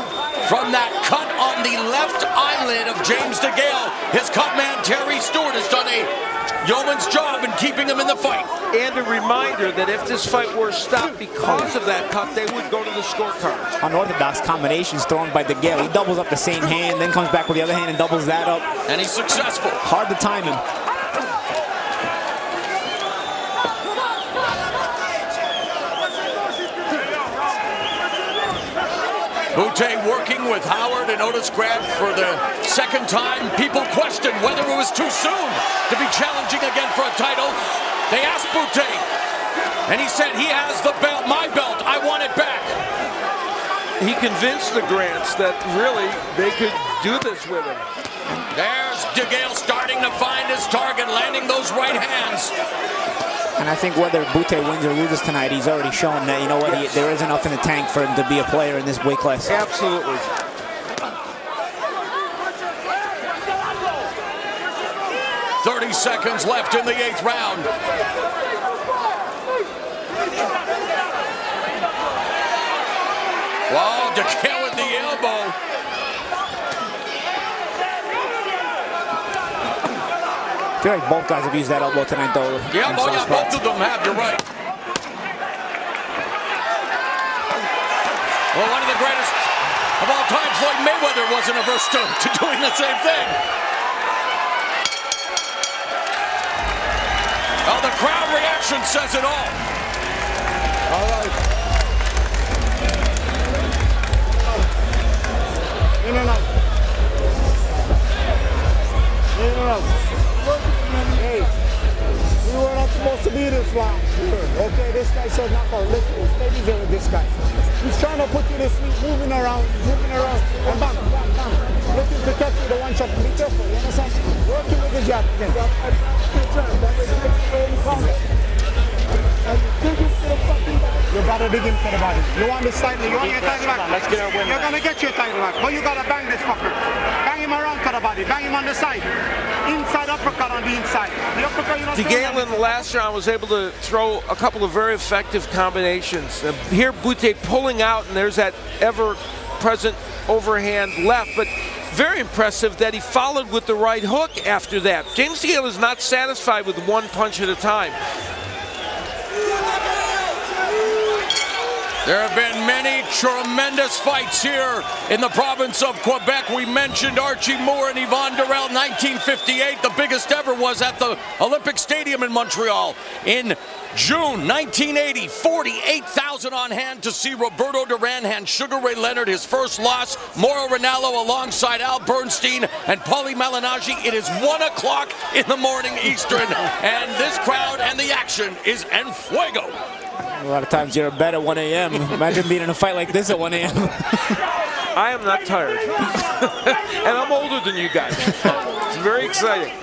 from that cut on the left eyelid of James DeGale. His cut man, Terry Stewart, has done a yeoman's job in keeping him in the fight. And a reminder that if this fight were stopped because of that cut, they would go to the scorecards. Unorthodox combinations thrown by DeGale. He doubles up the same hand, then comes back with the other hand and doubles that up. And he's successful. Hard to time him. Bute working with Howard and Otis Grant for the second time. People questioned whether it was too soon to be challenging again for a title. They asked Bute, and he said, he has the belt, my belt, I want it back. He convinced the Grants that really they could do this with him. There's DeGale starting to find his target, landing those right hands. And I think whether Bute wins or loses tonight, he's already shown that, you know what, there is enough in the tank for him to be a player in this weight class. Absolutely. "30 seconds left in the 8th round. Wow, DeGale with the elbow. I feel like both guys have used that elbow tonight, though. Yeah, both of them have, you're right. Well, one of the greatest of all time, Floyd Mayweather, wasn't averse to doing the same thing. Oh, the crowd reaction says it all. All right. In and out. In and out. Hey, we were not supposed to be this long. Okay, this guy said not for listen, stay easy with this guy. He's trying to put you to sleep, moving around, and bam, bam, bam. Looking to catch you the one shot. Be careful, you understand? Working with the jab again. You gotta dig him to the body. You want this title, you want your title back. Let's get our win. You're gonna get your title back, but you gotta bang this fucker. Bang him around to the body, bang him on the side. Inside uppercut on the inside. The uppercut, you know. DeGale in the last round was able to throw a couple of very effective combinations. Here Bute pulling out, and there's that ever-present overhand left, but very impressive that he followed with the right hook after that. James DeGale is not satisfied with one punch at a time. There have been many tremendous fights here in the province of Quebec. We mentioned Archie Moore and Yvon Durrell, 1958. The biggest ever was at the Olympic Stadium in Montreal. In June 1980, 48,000 on hand to see Roberto Duran hand Sugar Ray Leonard his first loss. Mauro Ranallo alongside Al Bernstein and Paulie Malignaggi. It is 1 o'clock in the morning Eastern, and this crowd and the action is en fuego. A lot of times you're in bed at 1 a.m. Imagine being in a fight like this at 1 a.m. I am not tired. And I'm older than you guys. It's very exciting.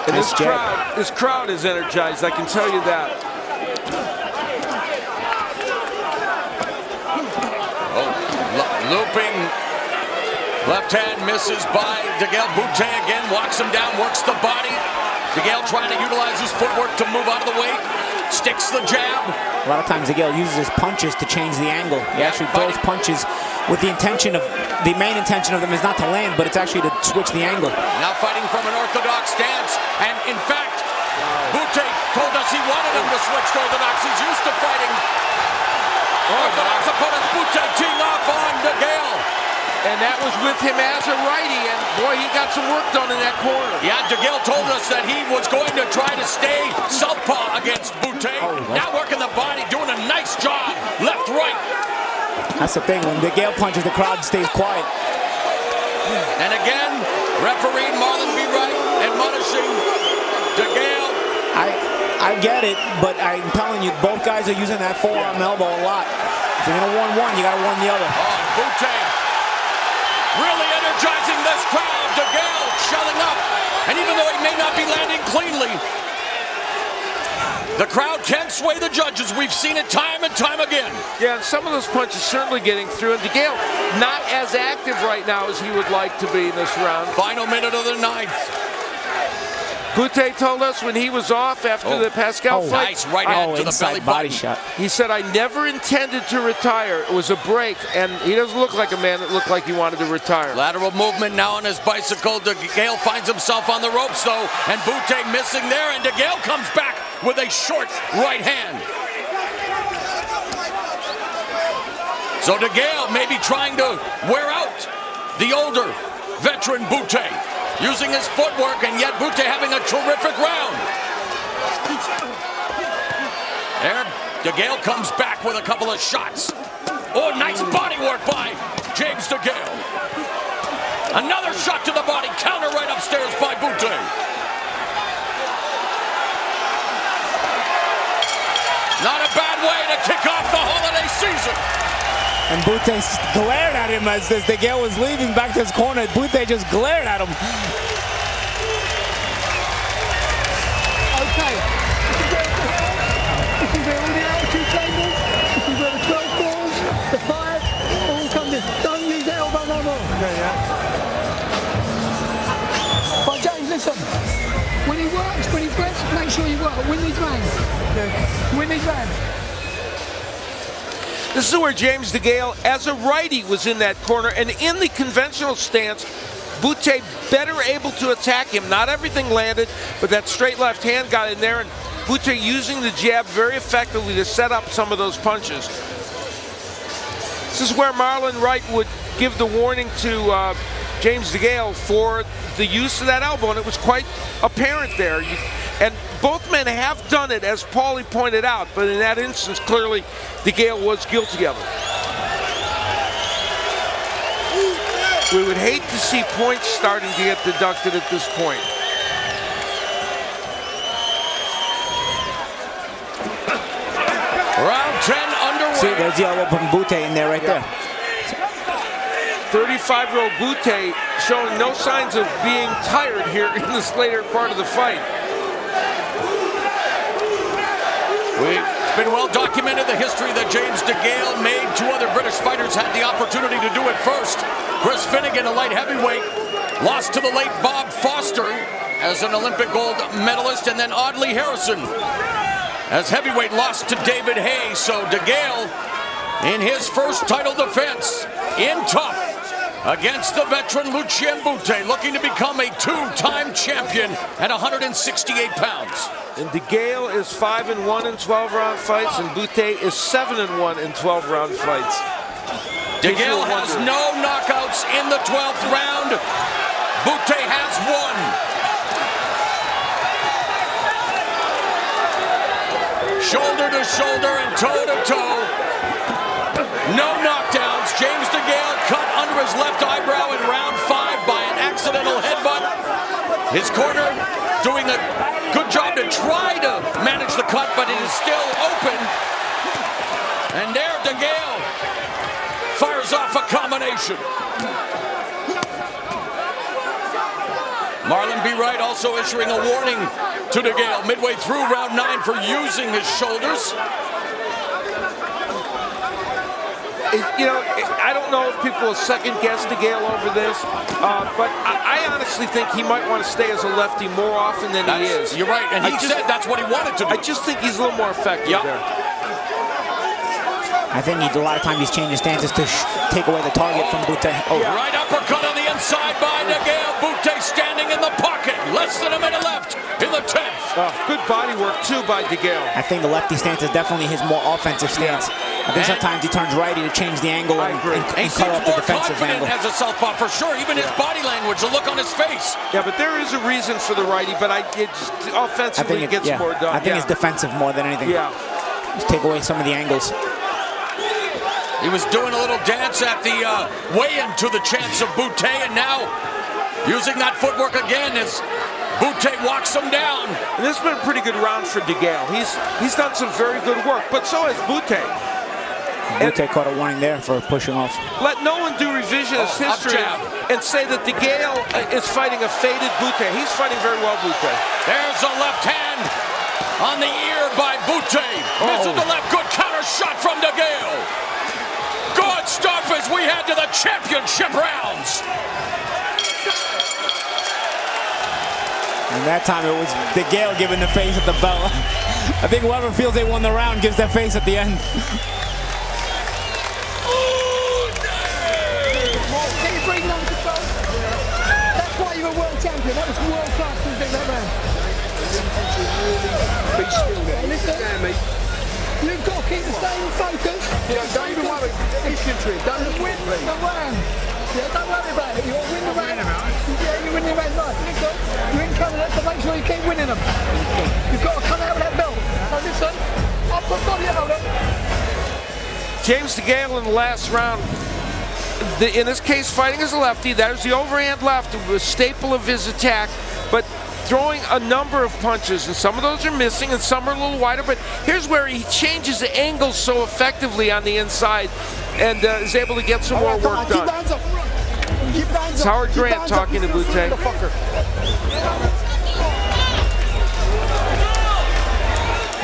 And this crowd is energized, I can tell you that. Looping left hand misses by DeGale. Bute again walks him down, works the body. DeGale trying to utilize his footwork to move out of the way. Sticks the jab. A lot of times DeGale uses his punches to change the angle. He actually throws punches with the intention of, the main intention of them is not to land, but it's actually to switch the angle. Now fighting from an orthodox stance. And in fact, Bute told us he wanted him to switch to orthodox. He's used to fighting orthodox opponents. Bute teeing off on DeGale. And that was with him as a righty, and boy, he got some work done in that corner. Yeah, DeGale told us that he was going to try to stay southpaw against Bute. Now working the body, doing a nice job. Left, right. That's the thing, when DeGale punches, the crowd stays quiet. And again, referee Marlon B. Wright admonishing DeGale. I get it, but I'm telling you, both guys are using that forearm elbow a lot. If you're going to warn one, you got to warn the other. Bute really energizing this crowd. DeGale shelling up. And even though he may not be landing cleanly, the crowd can sway the judges. We've seen it time and time again. Yeah, and some of those punches certainly getting through. And DeGale not as active right now as he would like to be in this round. Final minute of the ninth. Bute told us when he was off after the Pascal fight. Nice right hand to the belly body button. shot. He said, I never intended to retire. It was a break. And he doesn't look like a man that looked like he wanted to retire. Lateral movement now on his bicycle. DeGale finds himself on the ropes, though. And Bute missing there. And DeGale comes back with a short right hand. So DeGale may be trying to wear out the older veteran Bute, using his footwork, and yet Bute having a terrific round. There, DeGale comes back with a couple of shots. Oh, nice body work by James DeGale. Another shot to the body, counter right upstairs by Bute. Not a bad way to kick off the holiday season. And Bute glared at him as DeGale was leaving back to his corner. Bute just glared at him. Okay. This is where all the altitude tables, this is where the 12 balls, the 5, all come in. Don't use the elbow no more. Okay, yeah. But James, listen. When he works, when he breaths, make sure you work. Win these rounds. Okay. Win these rounds. This is where James DeGale, as a righty, was in that corner. And in the conventional stance, Bute better able to attack him. Not everything landed, but that straight left hand got in there. And Bute using the jab very effectively to set up some of those punches. This is where Marlon Wright would give the warning to James DeGale for the use of that elbow. And it was quite apparent there. And both men have done it, as Paulie pointed out, but in that instance, clearly, DeGale was guilty of it. We would hate to see points starting to get deducted at this point. Round 10 underway. See, there's the elbow from Bute in there right there. 35-year-old Bute showing no signs of being tired here in this later part of the fight. It's been well documented, the history that James DeGale made. Two other British fighters had the opportunity to do it first. Chris Finnegan, a light heavyweight, lost to the late Bob Foster as an Olympic gold medalist, and then Audley Harrison as heavyweight lost to David Hay. So DeGale, in his first title defense, in tough, against the veteran Lucian Bute, looking to become a two-time champion at 168 pounds. And DeGale is 5-1 in 12-round fights, and Bute is 7-1 in 12-round fights. DeGale has no knockouts in the 12th round. Bute has one. Shoulder to shoulder and toe to toe. No knockdowns. James DeGale cut under his left eyebrow in round 5 by an accidental headbutt. His corner doing a good job to try to manage the cut, but it is still open. And there DeGale fires off a combination. Marlon B. Wright also issuing a warning to DeGale midway through round 9 for using his shoulders. You know, I don't know if people will second-guess DeGale over this, but I honestly think he might want to stay as a lefty more often than he is. You're right, and he said that's what he wanted to do. I just think he's a little more effective there. I think a lot of times he's changing stances to take away the target from Bute. Right uppercut on the inside by DeGale. Bute standing in the pocket. Less than a minute left in the 10th. Good body work, too, by DeGale. I think the lefty stance is definitely his more offensive stance. I think sometimes he turns righty to change the angle and cut off the defensive angle. As a southpaw, for sure. Even his body language, the look on his face. Yeah, but there is a reason for the righty, but offensively it gets more done. I think it's defensive more than anything. Yeah. Just take away some of the angles. He was doing a little dance at the weigh-in to the chance of Bute, and now using that footwork again as Bute walks him down. And this has been a pretty good round for DeGale. He's done some very good work, but so has Bute. Bute caught a warning there for pushing off. Let no one do revisionist history and say that DeGale is fighting a faded Bute. He's fighting very well, Bute. There's a left hand on the ear by Bute. Misses the left, good counter shot from DeGale. Good stuff as we head to the championship rounds. And that time it was DeGale giving the face at the bell. I think whoever feels they won the round gives that face at the end. Get your breathing under control. That's why you're a world champion. That was world class to do that round. Be still there. Listen, you've got to keep the same focus. Don't even worry. Infantry, don't win the round. Yeah, don't worry about it. You'll win the round. Yeah, you win the round. Right. Listen, you're in Canada, so make sure you keep winning them. You've got to come out with that belt. So listen, I'll put body out of it. James DeGale in the last round. In this case, fighting as a lefty. There's the overhand left, a staple of his attack, but throwing a number of punches, and some of those are missing and some are a little wider, but here's where he changes the angles so effectively on the inside and is able to get some more work done. It's Howard Grant talking to Bute.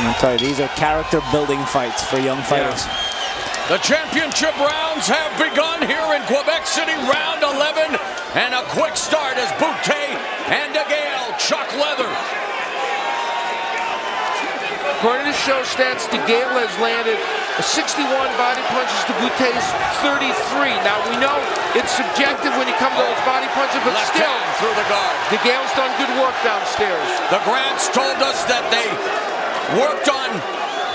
I'll tell you, these are character-building fights for young fighters. Yeah. The championship rounds have begun here in Quebec City, round 11, and a quick start as Bute and DeGale chuck leather. According to show stats, DeGale has landed 61 body punches to Bute's 33. Now, we know it's subjective when you come to those body punches, but left still, hand through the guard. DeGale's done good work downstairs. The Grants told us that they worked on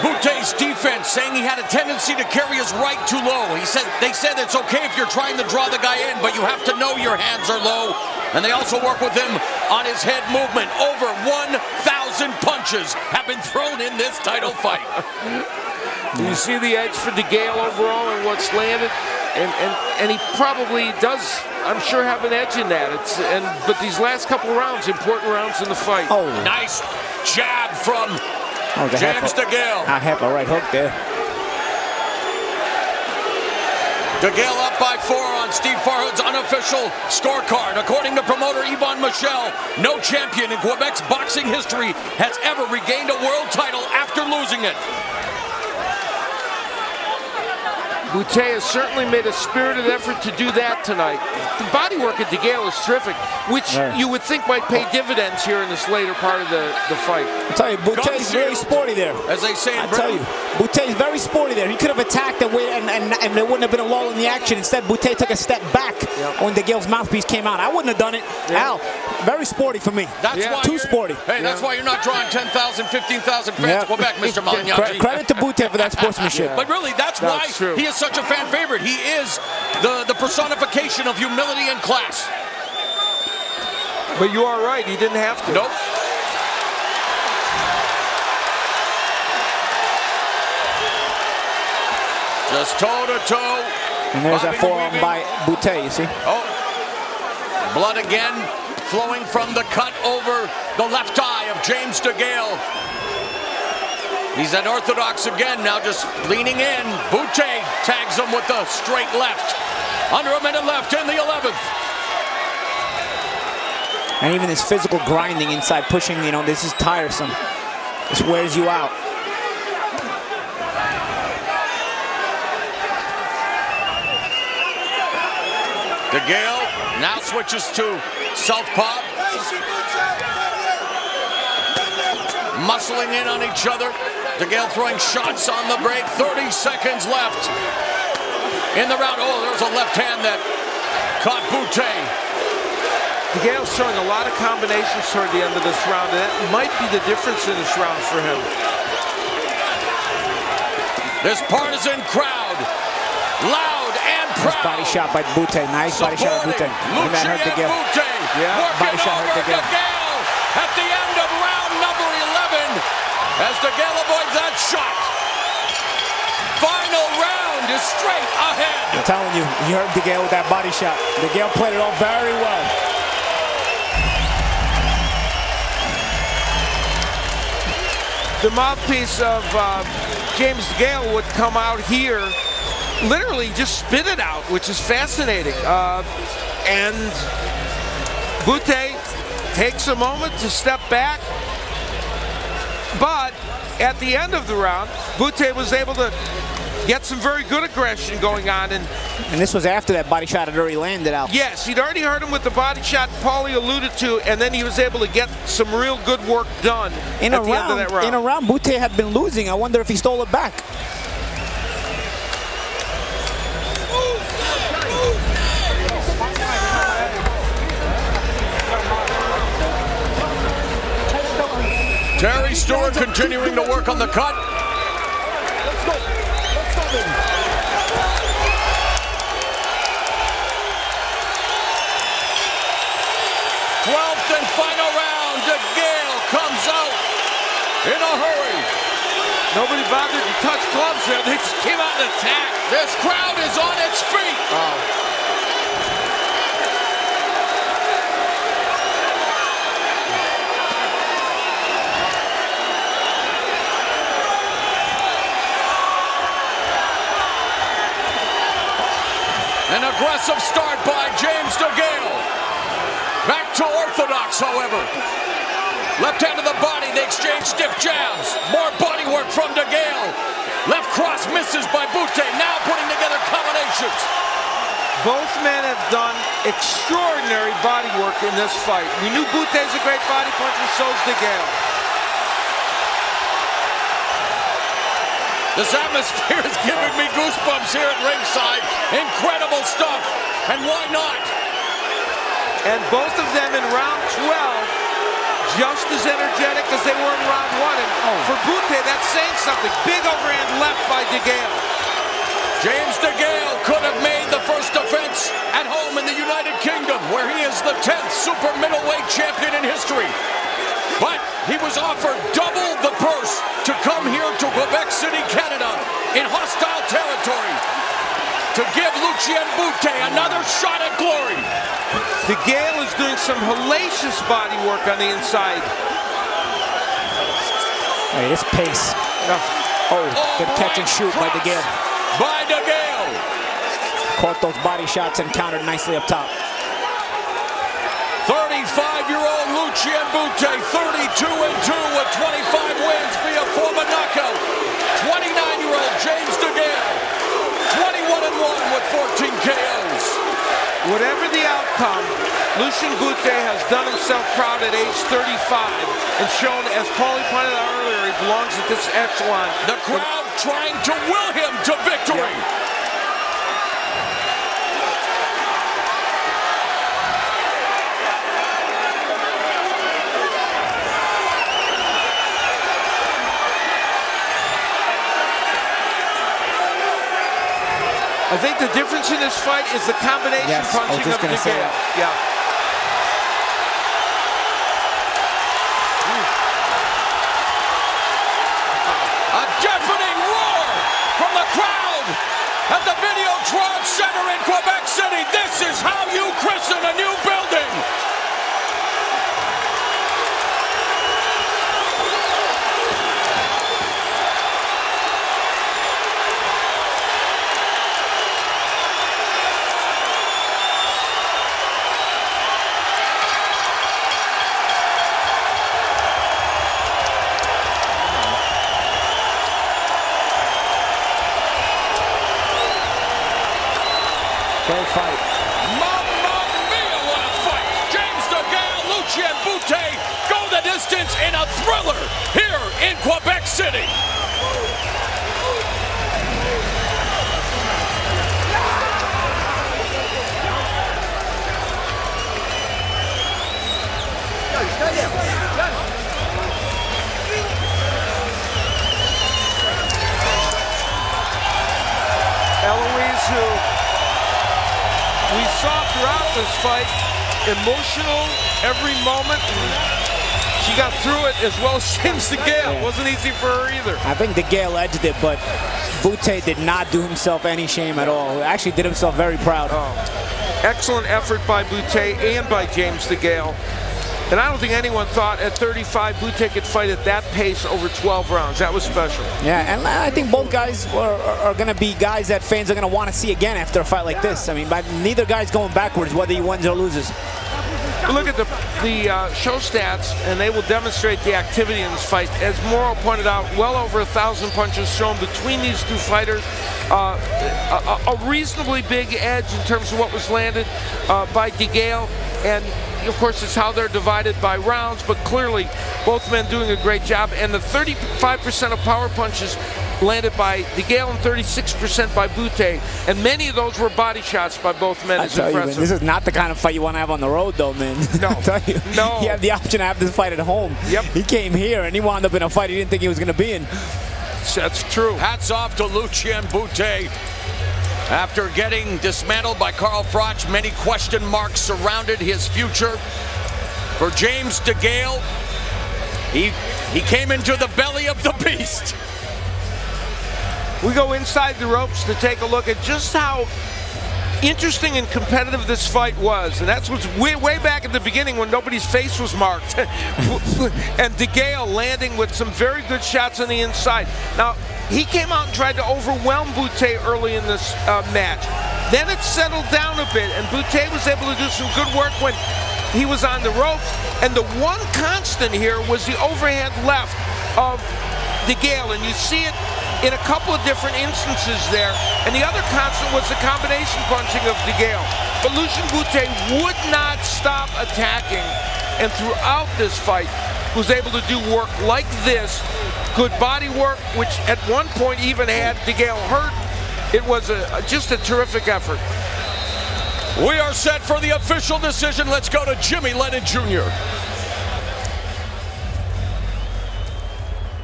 Bute's defense, saying he had a tendency to carry his right too low. They said it's okay if you're trying to draw the guy in, but you have to know your hands are low. And they also work with him on his head movement. Over 1,000 punches have been thrown in this title fight. You see the edge for DeGale overall and what's landed, and he probably does, I'm sure, have an edge in that. But these last couple of rounds, important rounds in the fight. Oh, nice jab from James DeGale. I have a right hook there. DeGale up by 4 on Steve Farhood's unofficial scorecard. According to promoter Yvonne Michel, no champion in Quebec's boxing history has ever regained a world title after losing it. Bute has certainly made a spirited effort to do that tonight. The body work at DeGale is terrific, which you would think might pay dividends here in this later part of the fight. I'll tell you, Bute's very sporty there. As they say in Britain. I'll tell you, Bute's very sporty there. He could have attacked and and there wouldn't have been a lull in the action. Instead, Bute took a step back when DeGale's mouthpiece came out. I wouldn't have done it. Al, very sporty for me. That's why Too sporty. Hey, that's why you're not drawing 10,000, 15,000 fans. Go back, Mr. Malignaggi. Credit to Bute for that sportsmanship. But really, that's why he is such a fan favorite. He is the personification of humility and class. But you are right, he didn't have to. Nope. Just toe-to-toe. And there's that forearm by Bute, you see? Oh, blood again flowing from the cut over the left eye of James DeGale. He's unorthodox again, now just leaning in. Bute tags him with the straight left. Under a minute left in the 11th. And even his physical grinding inside, pushing, this is tiresome. This wears you out. DeGale now switches to southpaw. Muscling in on each other. DeGale throwing shots on the break. 30 seconds left in the round. Oh, there's a left hand that caught Bute. DeGale's showing a lot of combinations toward the end of this round, and that might be the difference in this round for him. This partisan crowd, loud and proud. Nice body shot by Bute. Nice body shot by Bute. And that hurt DeGale. Body shot hurt DeGale. At the end of round number 11, as DeGale avoids that shot. Final round is straight ahead. I'm telling you, you heard DeGale with that body shot. DeGale played it all very well. The mouthpiece of James DeGale would come out here, literally just spit it out, which is fascinating. And Bute takes a moment to step back, but at the end of the round, Bute was able to get some very good aggression going on. And this was after that body shot had already landed out. Yes, he'd already hurt him with the body shot Paulie alluded to, and then he was able to get some real good work done at the end of that round. In a round, Bute had been losing. I wonder if he stole it back. Terry Stewart continuing to work on the cut. 12th and final round. DeGale comes out in a hurry. Nobody bothered to touch gloves there. They just came out and attacked. This crowd is on its feet. An aggressive start by James DeGale. Back to orthodox, however. Left hand to the body, they exchange stiff jabs. More body work from DeGale. Left cross misses by Bute, now putting together combinations. Both men have done extraordinary body work in this fight. We knew Bute's a great body puncher, so's DeGale. This atmosphere is giving me goosebumps here at ringside. Incredible stuff, and why not? And both of them in round 12, just as energetic as they were in round 1. And for Bute, that's saying something. Big overhand left by DeGale. James DeGale could have made the first defense at home in the United Kingdom, where he is the 10th super middleweight champion in history. But he was offered double the purse to come here to Quebec City, Canada, in hostile territory, to give Lucian Bute another shot at glory. DeGale is doing some hellacious body work on the inside. Hey, this pace. Good catch and shoot by DeGale. By DeGale. Caught those body shots and countered nicely up top. 35-year-old Lucian Bute, 32-2 with 25 wins via former knockout. 29-year-old James DeGale, 21-1 with 14 KOs. Whatever the outcome, Lucian Bute has done himself proud at age 35 and shown, as Paulie pointed out earlier, he belongs at this echelon. The crowd trying to will him to victory. I think the difference in this fight is the combination punching of DeGale. Yeah. A deafening roar from the crowd at the Videotron Center in Quebec City. This is how you christen a new building. Great fight. Mamma mia, what a fight! James DeGale, Lucian Bute go the distance in a thriller here in Quebec City. Eloise, who we saw throughout this fight, emotional every moment. And she got through it as well as James DeGale. It wasn't easy for her either. I think DeGale edged it, but Bute did not do himself any shame at all. He actually did himself very proud. Oh. Excellent effort by Bute and by James DeGale. And I don't think anyone thought at 35 Bute could fight at that pace over 12 rounds. That was special. Yeah, and I think both guys are going to be guys that fans are going to want to see again after a fight like this. I mean, neither guy's going backwards, whether he wins or loses. Look at the show stats, and they will demonstrate the activity in this fight. As Morrow pointed out, well over 1,000 punches thrown between these two fighters. A reasonably big edge in terms of what was landed by DeGale. And, of course, it's how they're divided by rounds, but clearly both men doing a great job. And the 35% of power punches landed by DeGale and 36% by Bute, and many of those were body shots by both men. It's impressive. You, man, this is not the kind of fight you want to have on the road, though, man. No, no. He had the option to have this fight at home. Yep. He came here, and he wound up in a fight he didn't think he was going to be in. That's true. Hats off to Lucian Bute. After getting dismantled by Carl Froch, many question marks surrounded his future. For James DeGale, he came into the belly of the beast. We go inside the ropes to take a look at just how interesting and competitive this fight was. And that's what's way back at the beginning when nobody's face was marked. And DeGale landing with some very good shots on the inside. Now, he came out and tried to overwhelm Bute early in this match. Then it settled down a bit, and Bute was able to do some good work when he was on the ropes. And the one constant here was the overhand left of DeGale, and you see it in a couple of different instances there. And the other constant was the combination punching of DeGale. But Lucian Bute would not stop attacking, and throughout this fight was able to do work like this. Good body work, which at one point even had DeGale hurt. It was just a terrific effort. We are set for the official decision. Let's go to Jimmy Lennon Jr.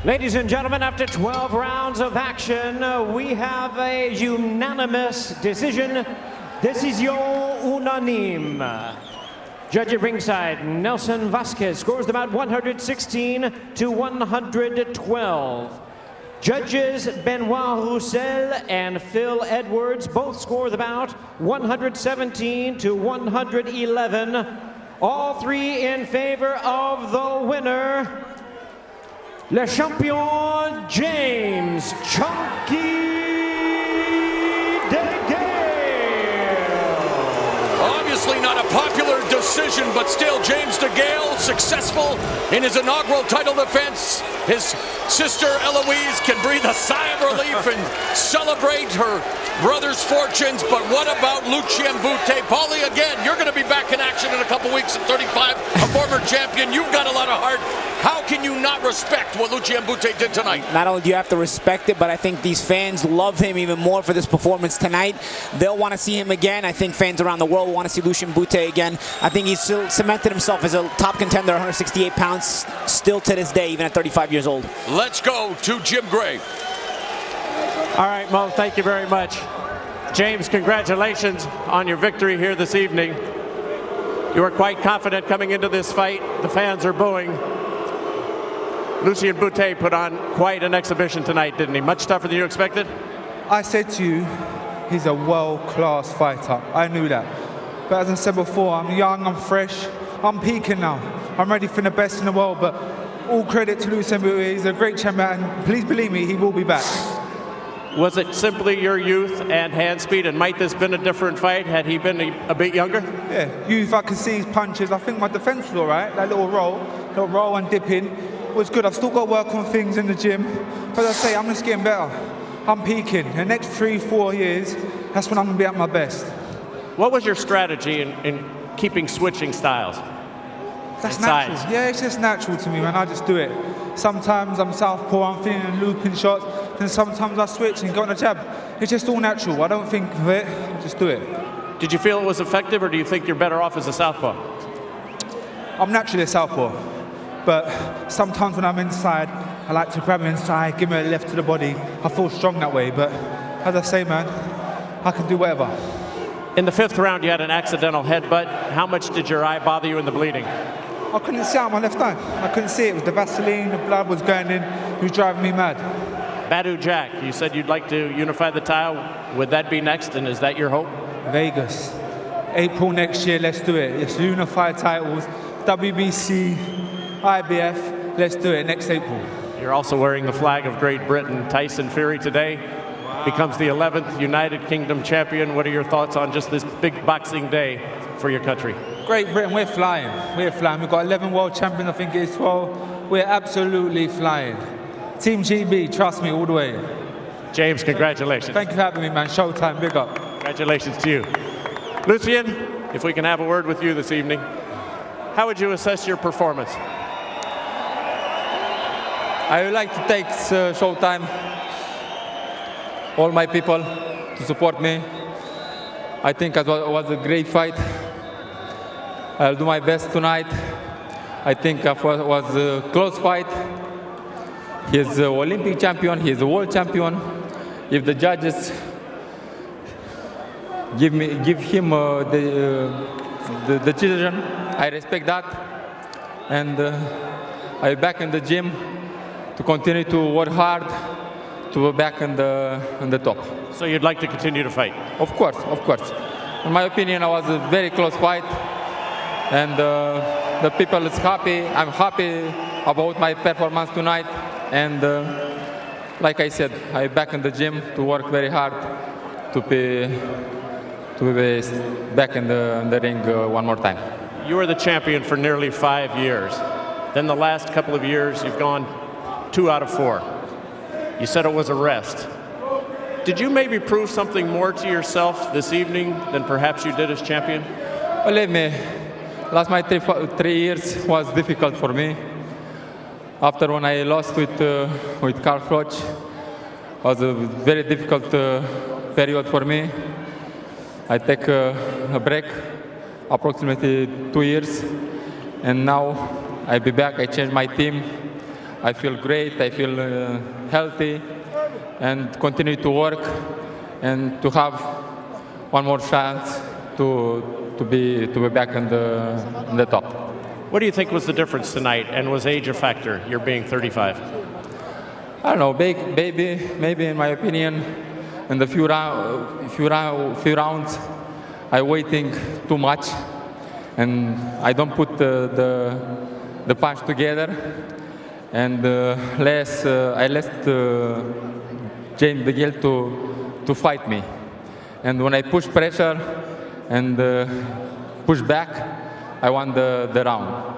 Ladies and gentlemen, after 12 rounds of action, we have a unanimous decision. Décision unanime. Judge at ringside, Nelson Vasquez, scores the bout 116 to 112. Judges Benoit Roussel and Phil Edwards both score the bout 117 to 111. All three in favor of the winner, Le Champion James Chunky DeGale. Obviously not a popular decision, but still James DeGale successful in his inaugural title defense. His sister Eloise can breathe a sigh of relief and celebrate her brother's fortunes. But what about Lucian Bute? Paulie, again, you're going to be back in action in a couple weeks at 35, a former champion. You've got a lot of heart. How can you not respect what Lucian Bute did tonight? Not only do you have to respect it, but I think these fans love him even more for this performance tonight. They'll want to see him again. I think fans around the world will want to see Lucian Bute again. I think he's still cemented himself as a top contender, 168 pounds, still to this day, even at 35 years old. Let's go to Jim Gray. All right, Mo, thank you very much. James, congratulations on your victory here this evening. You were quite confident coming into this fight. The fans are booing. Lucian Bute put on quite an exhibition tonight, didn't he? Much tougher than you expected? I said to you, he's a world-class fighter. I knew that. But as I said before, I'm young, I'm fresh, I'm peaking now. I'm ready for the best in the world, but all credit to Lucian Bute. He's a great champion, and please believe me, he will be back. Was it simply your youth and hand speed, and might this have been a different fight had he been a bit younger? Yeah, youth, I could see his punches. I think my defense was all right. That little roll and dipping was good. I've still got to work on things in the gym. But as I say, I'm just getting better. I'm peaking. The next 3-4 years, that's when I'm going to be at my best. What was your strategy in keeping switching styles? That's natural. Yeah, it's just natural to me, man. I just do it. Sometimes I'm southpaw, I'm feeling and looping shots, then sometimes I switch and go on a jab. It's just all natural. I don't think of it, I just do it. Did you feel it was effective, or do you think you're better off as a southpaw? I'm naturally a southpaw, but sometimes when I'm inside, I like to grab him inside, give him a left to the body. I feel strong that way, but as I say, man, I can do whatever. In the 5th round, you had an accidental headbutt. How much did your eye bother you in the bleeding? I couldn't see out my left eye. I couldn't see it. It was the Vaseline, the blood was going in. It was driving me mad. Badu Jack, you said you'd like to unify the title. Would that be next, and is that your hope? Vegas. April next year, let's do it. It's unify titles, WBC, IBF. Let's do it next April. You're also wearing the flag of Great Britain. Tyson Fury today becomes the 11th United Kingdom champion. What are your thoughts on just this big boxing day for your country? Great Britain, we're flying. We're flying. We've got 11 world champions, I think it is 12. We're absolutely flying. Team GB, trust me, all the way. James, congratulations. Thank you for having me, man. Showtime, big up. Congratulations to you. Lucian, if we can have a word with you this evening, how would you assess your performance? I would like to take Showtime, all my people, to support me. I think it was a great fight. I'll do my best tonight. I think it was a close fight. He's an Olympic champion, he's a world champion. If the judges give him the decision, I respect that. And I'll be back in the gym to continue to work hard to be back in the top. So you'd like to continue to fight? Of course, of course. In my opinion, it was a very close fight. And the people is happy. I'm happy about my performance tonight. And like I said, I'm back in the gym to work very hard to be back in the ring one more time. You were the champion for nearly 5 years. Then the last couple of years, you've gone 2 out of 4. You said it was a rest. Did you maybe prove something more to yourself this evening than perhaps you did as champion? Believe me, last my 3 years was difficult for me. After when I lost with Carl Froch, it was a very difficult period for me. I take a break, approximately 2 years, and now I'll be back. I changed my team. I feel great. I feel healthy, and continue to work and to have one more chance to be back in the top. What do you think was the difference tonight, and was age a factor, you're being 35? I don't know, maybe in my opinion, in the few rounds, I'm waiting too much, and I don't put the punch together, and I let James DeGale to fight me. And when I push pressure and push back, I won the round.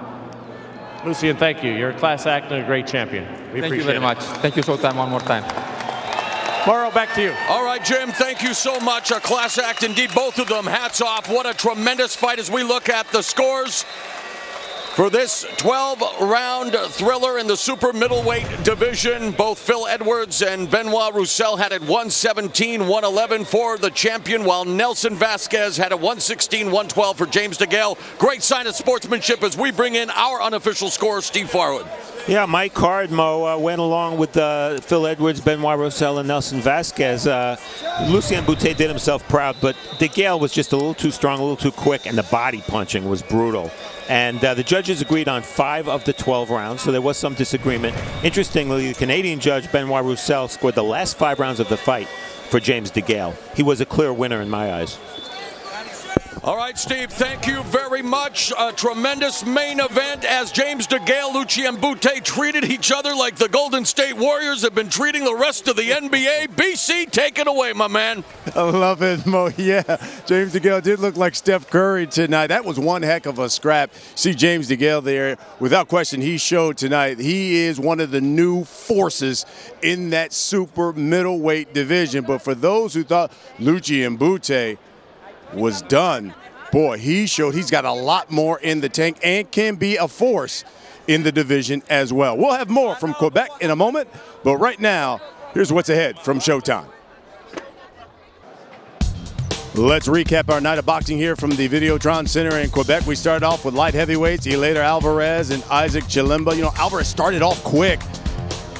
Lucian, thank you. You're a class act and a great champion. Thank you very much. Thank you, Showtime, one more time. Morrow, back to you. All right, Jim, thank you so much. A class act indeed, both of them. Hats off. What a tremendous fight as we look at the scores for this 12-round thriller in the super middleweight division. Both Phil Edwards and Benoit Roussel had it 117-111 for the champion, while Nelson Vasquez had it 116-112 for James DeGale. Great sign of sportsmanship as we bring in our unofficial scorer, Steve Farwood. Yeah, Mike Cardmo went along with Phil Edwards, Benoit Roussel, and Nelson Vasquez. Lucian Bute did himself proud, but DeGale was just a little too strong, a little too quick, and the body punching was brutal. And the judges agreed on 5 of the 12 rounds, so there was some disagreement. Interestingly, the Canadian judge, Benoit Roussel, scored the last 5 rounds of the fight for James DeGale. He was a clear winner in my eyes. All right, Steve, thank you very much. A tremendous main event as James DeGale, Lucian Bute treated each other like the Golden State Warriors have been treating the rest of the NBA. BC, take it away, my man. I love it, Mo. Yeah, James DeGale did look like Steph Curry tonight. That was one heck of a scrap. See James DeGale there. Without question, he showed tonight he is one of the new forces in that super middleweight division. But for those who thought Lucian Bute was done, boy, he showed he's got a lot more in the tank and can be a force in the division as well. We'll have more from Quebec in a moment, but right now, here's what's ahead from Showtime. Let's recap our night of boxing here from the Videotron Center in Quebec. We started off with light heavyweights, Eleider Alvarez and Isaac Chilemba. You know, Alvarez started off quick.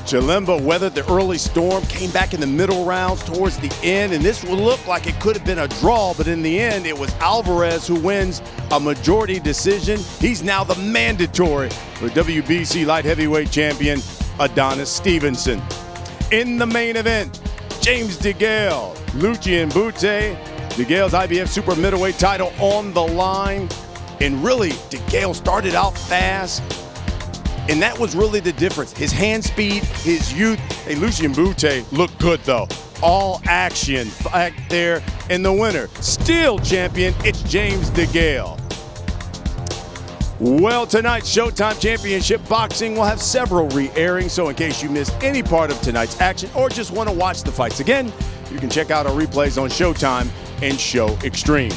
Chilemba weathered the early storm, came back in the middle rounds towards the end, and this would look like it could have been a draw, but in the end, it was Alvarez who wins a majority decision. He's now the mandatory for WBC light heavyweight champion Adonis Stevenson. In the main event, James DeGale, Lucian Bute, DeGale's IBF super middleweight title on the line, and really, DeGale started out fast. And that was really the difference. His hand speed, his youth. Hey, Lucian Bute looked good, though. All action back there. And the winner, still champion, it's James DeGale. Well, tonight's Showtime Championship Boxing will have several re-airings, so in case you missed any part of tonight's action or just want to watch the fights again, you can check out our replays on Showtime and Show Extreme.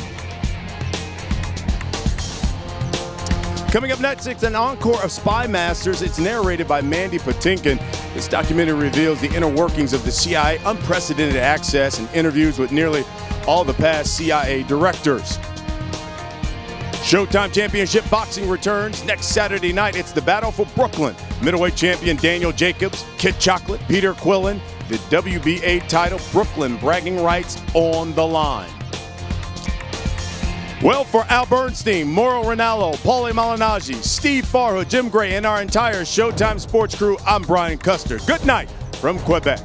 Coming up next, it's an encore of Spy Masters. It's narrated by Mandy Patinkin. This documentary reveals the inner workings of the CIA, unprecedented access, and interviews with nearly all the past CIA directors. Showtime Championship Boxing returns next Saturday night. It's the battle for Brooklyn. Middleweight champion Daniel Jacobs, Kid Chocolate, Peter Quillen, the WBA title, Brooklyn bragging rights on the line. Well, for Al Bernstein, Mauro Ranallo, Paulie Malignaggi, Steve Farhood, Jim Gray, and our entire Showtime Sports crew, I'm Brian Custer. Good night from Quebec.